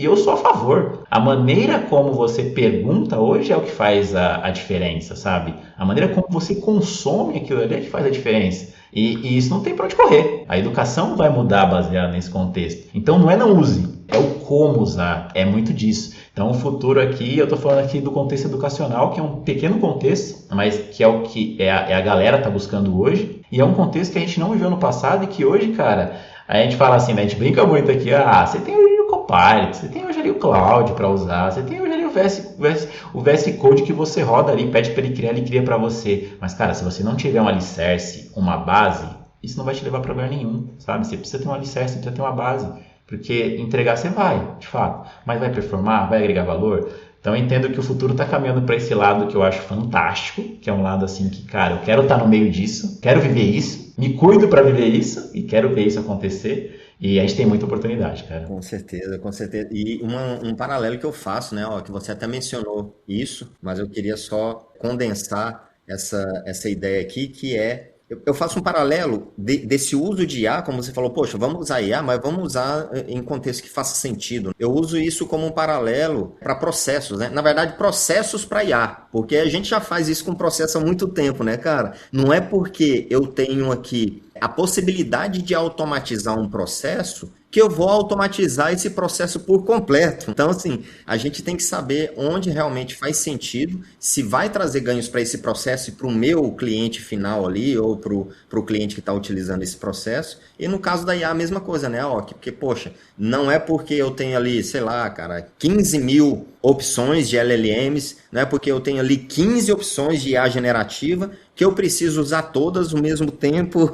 Speaker 3: eu sou a favor. A maneira como você pergunta hoje é o que faz a diferença, sabe? A maneira como você consome aquilo ali é que faz a diferença. E isso não tem para onde correr. A educação vai mudar baseada nesse contexto. Então não use, é o como usar, é muito disso. Então o futuro aqui, eu estou falando aqui do contexto educacional, que é um pequeno contexto, mas que é o que a galera está buscando hoje. E é um contexto que a gente não viveu no passado e que hoje, cara, a gente fala assim, né, a gente brinca muito aqui, você tem hoje o Copilot, você tem hoje ali o Cloud para usar, você tem hoje ali o VS Code que você roda ali, pede para ele cria para você. Mas, cara, se você não tiver um alicerce, uma base, isso não vai te levar para lugar nenhum, sabe? Você precisa ter um alicerce, você precisa ter uma base. Porque entregar você vai, de fato. Mas vai performar? Vai agregar valor? Então eu entendo que o futuro está caminhando para esse lado que eu acho fantástico, que é um lado assim que, cara, eu quero estar no meio disso, quero viver isso, me cuido para viver isso e quero ver isso acontecer. E a gente tem muita oportunidade, cara.
Speaker 2: Com certeza, com certeza. E um paralelo que eu faço, né, que você até mencionou isso, mas eu queria só condensar essa ideia aqui, que é, eu faço um paralelo desse uso de IA, como você falou, poxa, vamos usar IA, mas vamos usar em contexto que faça sentido. Eu uso isso como um paralelo para processos, né? Na verdade, processos para IA, porque a gente já faz isso com processo há muito tempo, né, cara? Não é porque eu tenho aqui a possibilidade de automatizar um processo que eu vou automatizar esse processo por completo. Então, assim, a gente tem que saber onde realmente faz sentido, se vai trazer ganhos para esse processo e para o meu cliente final ali, ou para o cliente que está utilizando esse processo. E no caso da IA, a mesma coisa, né, Porque, poxa, não é porque eu tenho ali, sei lá, cara, 15 mil opções de LLMs, não é porque eu tenho ali 15 opções de IA generativa que eu preciso usar todas ao mesmo tempo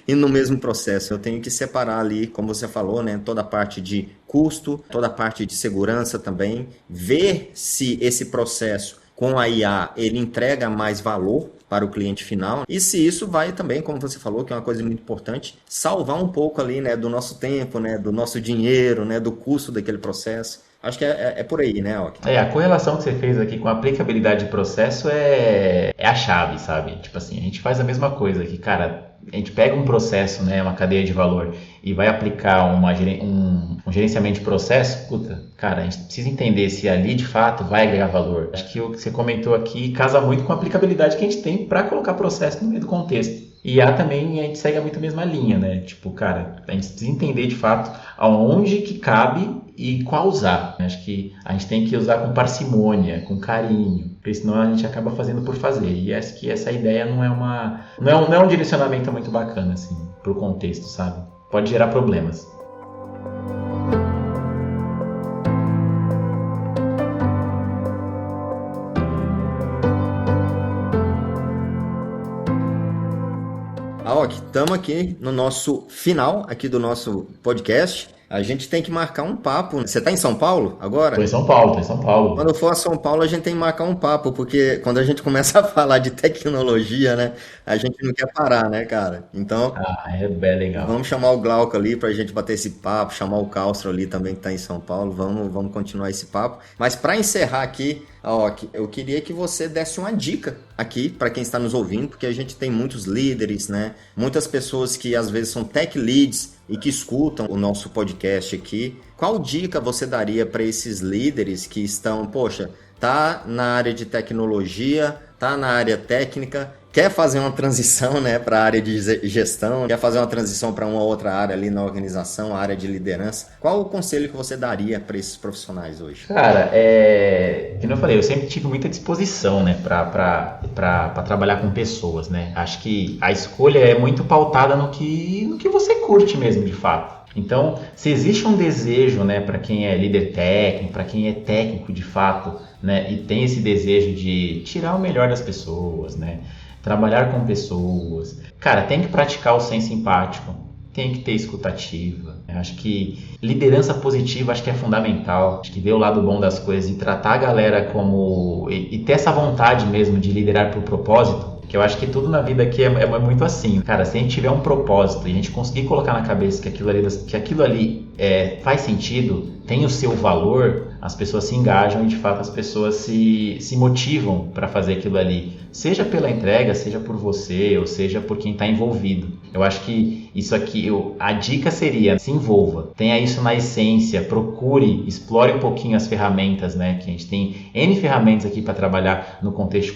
Speaker 2: e no mesmo processo. Eu tenho que separar ali, como você falou, né, toda a parte de custo, toda a parte de segurança também, ver se esse processo com a IA ele entrega mais valor para o cliente final, e se isso vai também, como você falou, que é uma coisa muito importante, salvar um pouco ali, né, do nosso tempo, né, do nosso dinheiro, né, do custo daquele processo. Acho que é por aí, né, Ok?
Speaker 3: A correlação que você fez aqui com a aplicabilidade de processo é a chave, sabe? Tipo assim, a gente faz a mesma coisa aqui, cara. A gente pega um processo, né, uma cadeia de valor, e vai aplicar um gerenciamento de processo, puta, cara, a gente precisa entender se ali de fato vai agregar valor. Acho que o que você comentou aqui casa muito com a aplicabilidade que a gente tem para colocar processo no meio do contexto. E também a gente segue muito a mesma linha, né? Tipo, cara, a gente precisa entender de fato aonde que cabe e qual usar. Acho que a gente tem que usar com parcimônia, com carinho, porque senão a gente acaba fazendo por fazer. E acho que essa ideia não é um direcionamento muito bacana, assim, pro contexto, sabe? Pode gerar problemas.
Speaker 2: Ok, estamos aqui no nosso final aqui do nosso podcast. A gente tem que marcar um papo. Você está em São Paulo agora?
Speaker 3: Estou em São Paulo.
Speaker 2: Quando for a São Paulo, a gente tem que marcar um papo, porque quando a gente começa a falar de tecnologia, né, a gente não quer parar, né, cara? Então,
Speaker 3: É bem legal.
Speaker 2: vamos chamar o Glauco ali para a gente bater esse papo, chamar o Castro ali também que está em São Paulo. Vamos continuar esse papo. Mas para encerrar aqui, eu queria que você desse uma dica aqui para quem está nos ouvindo, porque a gente tem muitos líderes, né? Muitas pessoas que às vezes são tech leads e que escutam o nosso podcast aqui. Qual dica você daria para esses líderes que estão, poxa, tá na área de tecnologia, tá na área técnica, quer fazer uma transição, né, para a área de gestão, quer fazer uma transição para uma outra área ali na organização, a área de liderança? Qual o conselho que você daria para esses profissionais hoje?
Speaker 3: Cara, como eu falei, eu sempre tive muita disposição, né, para trabalhar com pessoas, né? Acho que a escolha é muito pautada no que você curte mesmo, de fato. Então, se existe um desejo, né, para quem é líder técnico, para quem é técnico de fato, né, e tem esse desejo de tirar o melhor das pessoas, né, trabalhar com pessoas, cara, tem que praticar o senso empático, tem que ter escutativa. Eu acho que liderança positiva acho que é fundamental. Acho que ver o lado bom das coisas e tratar a galera como... E ter essa vontade mesmo de liderar por propósito, que eu acho que tudo na vida aqui é muito assim. Cara, se a gente tiver um propósito e a gente conseguir colocar na cabeça que aquilo ali faz sentido, tem o seu valor, as pessoas se engajam e de fato as pessoas se motivam para fazer aquilo ali. Seja pela entrega, seja por você, ou seja por quem está envolvido. Eu acho que isso aqui, a dica seria, se envolva, tenha isso na essência, procure, explore um pouquinho as ferramentas, né? Que a gente tem N ferramentas aqui para trabalhar no contexto de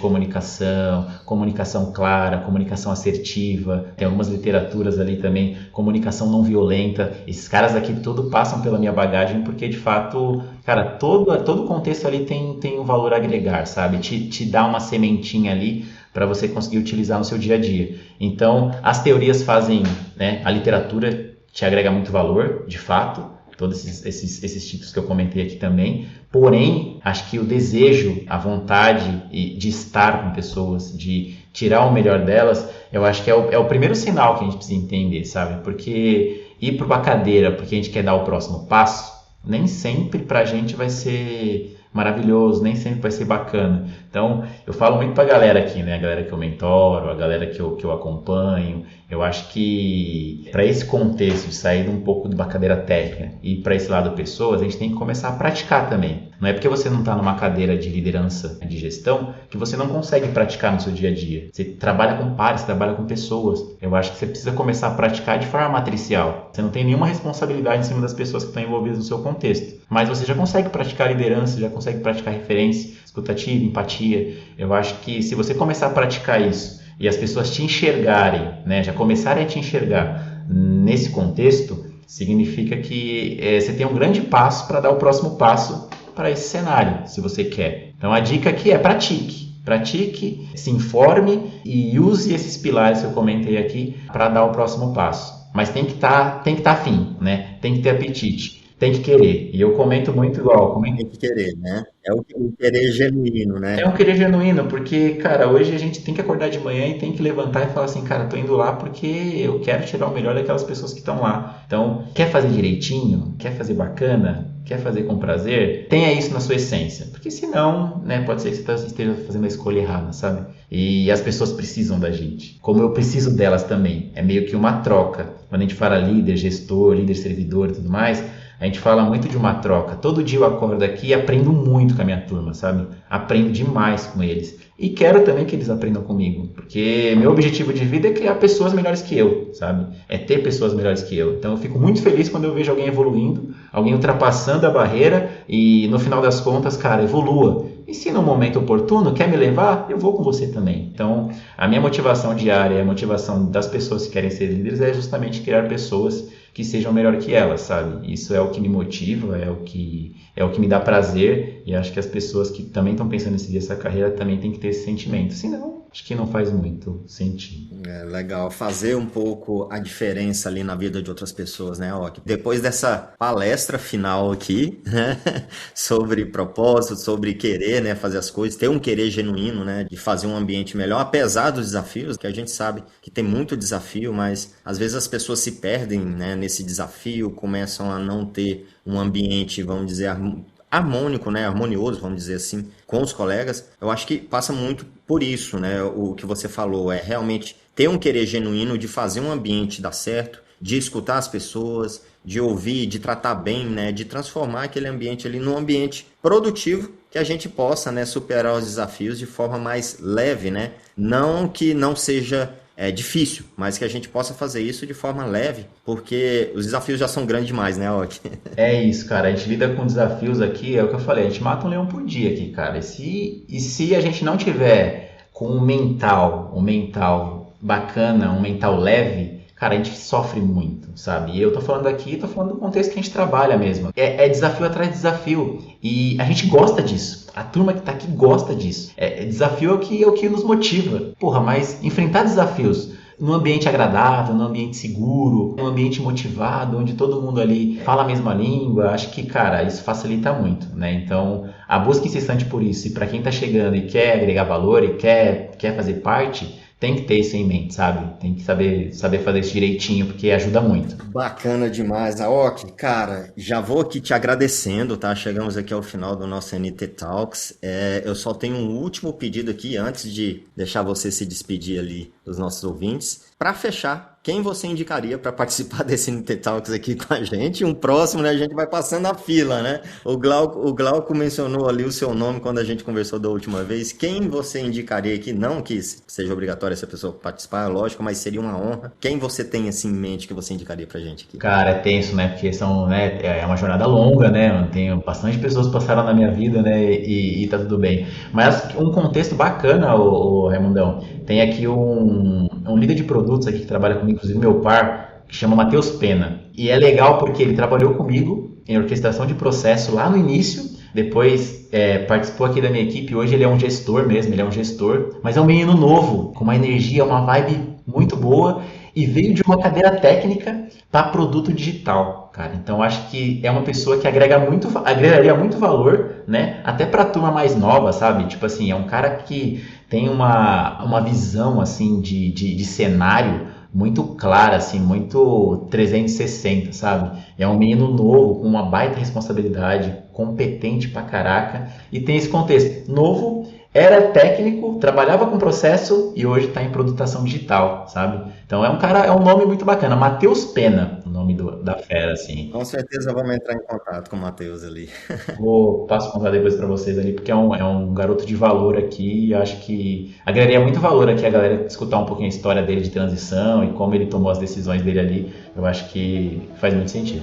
Speaker 3: comunicação clara, comunicação assertiva, tem algumas literaturas ali também, comunicação não violenta. Esses caras aqui tudo passam pela minha bagagem porque de fato, cara, todo contexto ali tem um valor a agregar, sabe? Te dá uma sementinha ali para você conseguir utilizar no seu dia a dia. Então, as teorias fazem, né? A literatura te agrega muito valor, de fato, todos esses títulos que eu comentei aqui também. Porém, acho que o desejo, a vontade de estar com pessoas, de tirar o melhor delas, eu acho que é o primeiro sinal que a gente precisa entender, sabe? Porque ir para uma cadeira porque a gente quer dar o próximo passo, nem sempre pra gente vai ser maravilhoso, nem sempre vai ser bacana. Então, eu falo muito pra galera aqui, né? A galera que eu mentoro, a galera que eu acompanho. Eu acho que para esse contexto de sair de um pouco de uma cadeira técnica e para esse lado pessoas, a gente tem que começar a praticar também. Não é porque você não está numa cadeira de liderança, de gestão, que você não consegue praticar no seu dia a dia. Você trabalha com pares, você trabalha com pessoas. Eu acho que você precisa começar a praticar de forma matricial. Você não tem nenhuma responsabilidade em cima das pessoas que estão envolvidas no seu contexto. Mas você já consegue praticar liderança, já consegue praticar referência, escutativa, empatia. Eu acho que se você começar a praticar isso e as pessoas te enxergarem, né, já começarem a te enxergar nesse contexto, significa que você tem um grande passo para dar o próximo passo para esse cenário, se você quer. Então a dica aqui é pratique, se informe e use esses pilares que eu comentei aqui para dar o próximo passo. Mas tem que estar afim, né? Tem que ter apetite. tem que querer. E eu comento muito igual, comento.
Speaker 2: Tem que querer, né? É o querer genuíno,
Speaker 3: É
Speaker 2: né?
Speaker 3: um querer genuíno, porque, cara, hoje a gente tem que acordar de manhã e tem que levantar e falar assim, cara, tô indo lá porque eu quero tirar o melhor daquelas pessoas que estão lá. Então, quer fazer direitinho? Quer fazer bacana? Quer fazer com prazer? Tenha isso na sua essência. Porque senão, né, pode ser que você esteja fazendo a escolha errada, sabe? E as pessoas precisam da gente. Como eu preciso delas também. É meio que uma troca. Quando a gente fala líder, gestor, líder servidor e tudo mais, a gente fala muito de uma troca. Todo dia eu acordo aqui e aprendo muito com a minha turma, sabe? Aprendo demais com eles. E quero também que eles aprendam comigo, porque meu objetivo de vida é criar pessoas melhores que eu, sabe? É ter pessoas melhores que eu. Então eu fico muito feliz quando eu vejo alguém evoluindo, alguém ultrapassando a barreira e no final das contas, cara, evolua. E se no momento oportuno quer me levar, eu vou com você também. Então, a minha motivação diária, a motivação das pessoas que querem ser líderes é justamente criar pessoas que sejam melhor que elas, sabe? Isso é o que me motiva, é o que me dá prazer, e acho que as pessoas que também estão pensando em seguir essa carreira também têm que ter esse sentimento. Senão, acho que não faz muito sentido.
Speaker 2: É legal fazer um pouco a diferença ali na vida de outras pessoas, né, Ok? Depois dessa palestra final aqui, né, sobre propósito, sobre querer, né, fazer as coisas, ter um querer genuíno, né, de fazer um ambiente melhor, apesar dos desafios, que a gente sabe que tem muito desafio, mas às vezes as pessoas se perdem, né, nesse desafio, começam a não ter um ambiente, vamos dizer, harmônico, né, harmonioso, vamos dizer assim, com os colegas. Eu acho que passa muito por isso, né, o que você falou, é realmente ter um querer genuíno de fazer um ambiente dar certo, de escutar as pessoas, de ouvir, de tratar bem, né, de transformar aquele ambiente ali num ambiente produtivo, que a gente possa, né, superar os desafios de forma mais leve, né, não que não seja difícil, mas que a gente possa fazer isso de forma leve, porque os desafios já são grandes demais, né, Ok?
Speaker 3: É isso, cara. A gente lida com desafios aqui, é o que eu falei, a gente mata um leão por dia aqui, cara. E se a gente não tiver com um mental bacana, um mental leve, cara, a gente sofre muito, sabe? E eu tô falando aqui, tô falando do contexto que a gente trabalha mesmo. É desafio atrás de desafio. E a gente gosta disso. A turma que tá aqui gosta disso. Desafio é o que nos motiva. Porra, mas enfrentar desafios num ambiente agradável, num ambiente seguro, num ambiente motivado, onde todo mundo ali fala a mesma língua, acho que, cara, isso facilita muito, né? Então, a busca incessante por isso, e para quem tá chegando e quer agregar valor e quer fazer parte, tem que ter isso em mente, sabe? Tem que saber fazer isso direitinho, porque ajuda muito.
Speaker 2: Bacana demais, Aoki. Cara, já vou aqui te agradecendo, tá? Chegamos aqui ao final do nosso NT Talks. Eu só tenho um último pedido aqui, antes de deixar você se despedir ali dos nossos ouvintes. Para fechar, quem você indicaria para participar desse NT Talks aqui com a gente? Um próximo, né? A gente vai passando a fila, né? O Glauco mencionou ali o seu nome quando a gente conversou da última vez. Quem você indicaria aqui? Não que seja obrigatório essa pessoa participar, lógico, mas seria uma honra. Quem você tem assim em mente que você indicaria pra gente aqui?
Speaker 3: Cara, é tenso, né? Porque né, é uma jornada longa, né? Eu tenho bastante pessoas que passaram na minha vida, né? E tá tudo bem. Mas um contexto bacana, o Raimundão. Tem aqui um líder de produtos aqui que trabalha comigo, inclusive meu par, que chama Matheus Pena. E é legal porque ele trabalhou comigo em orquestração de processo lá no início, depois participou aqui da minha equipe. Hoje ele é um gestor mesmo, ele é um gestor, mas é um menino novo, com uma energia, uma vibe muito boa, e veio de uma cadeira técnica para produto digital, cara. Então acho que é uma pessoa que agregaria muito valor, né? Até para a turma mais nova, sabe? Tipo assim, é um cara que tem uma visão assim de cenário muito clara, assim, muito 360, sabe? É um menino novo, com uma baita responsabilidade, competente pra caraca, e tem esse contexto. Novo, era técnico, trabalhava com processo e hoje está em produtação digital, sabe? Então é um nome muito bacana, Matheus Pena, o nome da fera, assim.
Speaker 2: Com certeza vamos entrar em contato com o Matheus ali.
Speaker 3: Passo o contato depois para vocês ali, porque é um garoto de valor aqui e acho que agregaria muito valor aqui a galera escutar um pouquinho a história dele de transição e como ele tomou as decisões dele ali. Eu acho que faz muito sentido.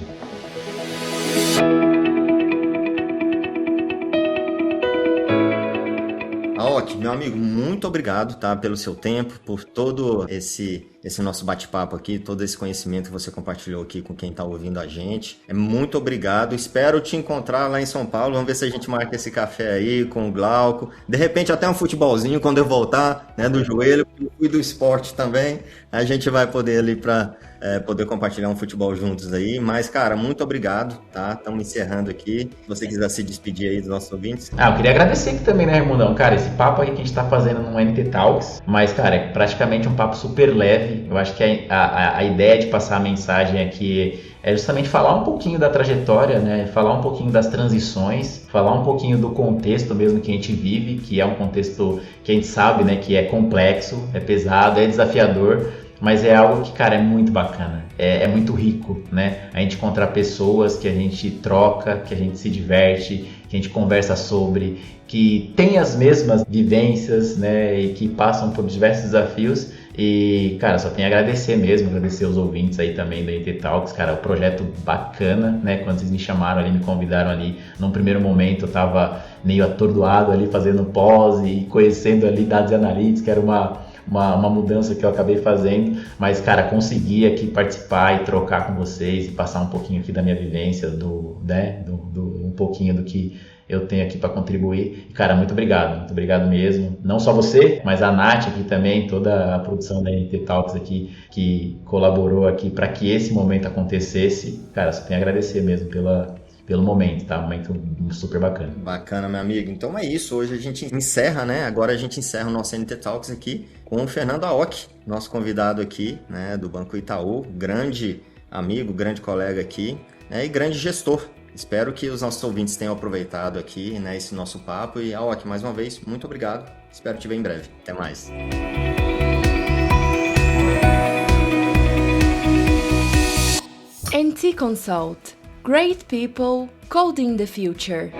Speaker 2: Aoki, meu amigo, muito obrigado, tá, pelo seu tempo, por todo esse esse nosso bate-papo aqui, todo esse conhecimento que você compartilhou aqui com quem está ouvindo a gente. Muito obrigado. Espero te encontrar lá em São Paulo. Vamos ver se a gente marca esse café aí com o Glauco. De repente até um futebolzinho quando eu voltar, né, do joelho e do esporte também. A gente vai poder ali para poder compartilhar um futebol juntos aí. Mas, cara, muito obrigado, tá? Estamos encerrando aqui. Se você quiser se despedir aí dos nossos ouvintes.
Speaker 3: Eu queria agradecer aqui também, né, Raimundão? Cara, esse papo aí que a gente tá fazendo no NT Talks, mas, cara, é praticamente um papo super leve. Eu acho que a ideia de passar a mensagem aqui é justamente falar um pouquinho da trajetória, né? Falar um pouquinho das transições, falar um pouquinho do contexto mesmo que a gente vive, que é um contexto que a gente sabe, né, que é complexo, é pesado, é desafiador, mas é algo que, cara, é muito bacana, é muito rico, né? A gente encontrar pessoas que a gente troca, que a gente se diverte, que a gente conversa sobre, que tem as mesmas vivências, né? E que passam por diversos desafios. E, cara, só tenho a agradecer mesmo, agradecer os ouvintes aí também da NT Talks, cara, o projeto bacana, né? Quando vocês me chamaram ali, me convidaram ali, num primeiro momento eu tava meio atordoado ali, fazendo pós e conhecendo ali dados analíticos, que era uma mudança que eu acabei fazendo, mas, cara, consegui aqui participar e trocar com vocês e passar um pouquinho aqui da minha vivência, um pouquinho do que eu tenho aqui para contribuir. E, cara, muito obrigado mesmo. Não só você, mas a Nath aqui também, toda a produção da NT Talks aqui, que colaborou aqui para que esse momento acontecesse. Cara, só tenho a agradecer mesmo pelo momento, tá? Um momento super bacana.
Speaker 2: Bacana, meu amigo. Então é isso. Hoje a gente encerra, né? Agora a gente encerra o nosso NT Talks aqui com o Fernando Aoki, nosso convidado aqui, né? Do Banco Itaú. Grande amigo, grande colega aqui, né? E grande gestor. Espero que os nossos ouvintes tenham aproveitado aqui, né? Esse nosso papo. E, Aoki, mais uma vez, muito obrigado. Espero te ver em breve. Até mais.
Speaker 1: NT Consult. Great people coding the future.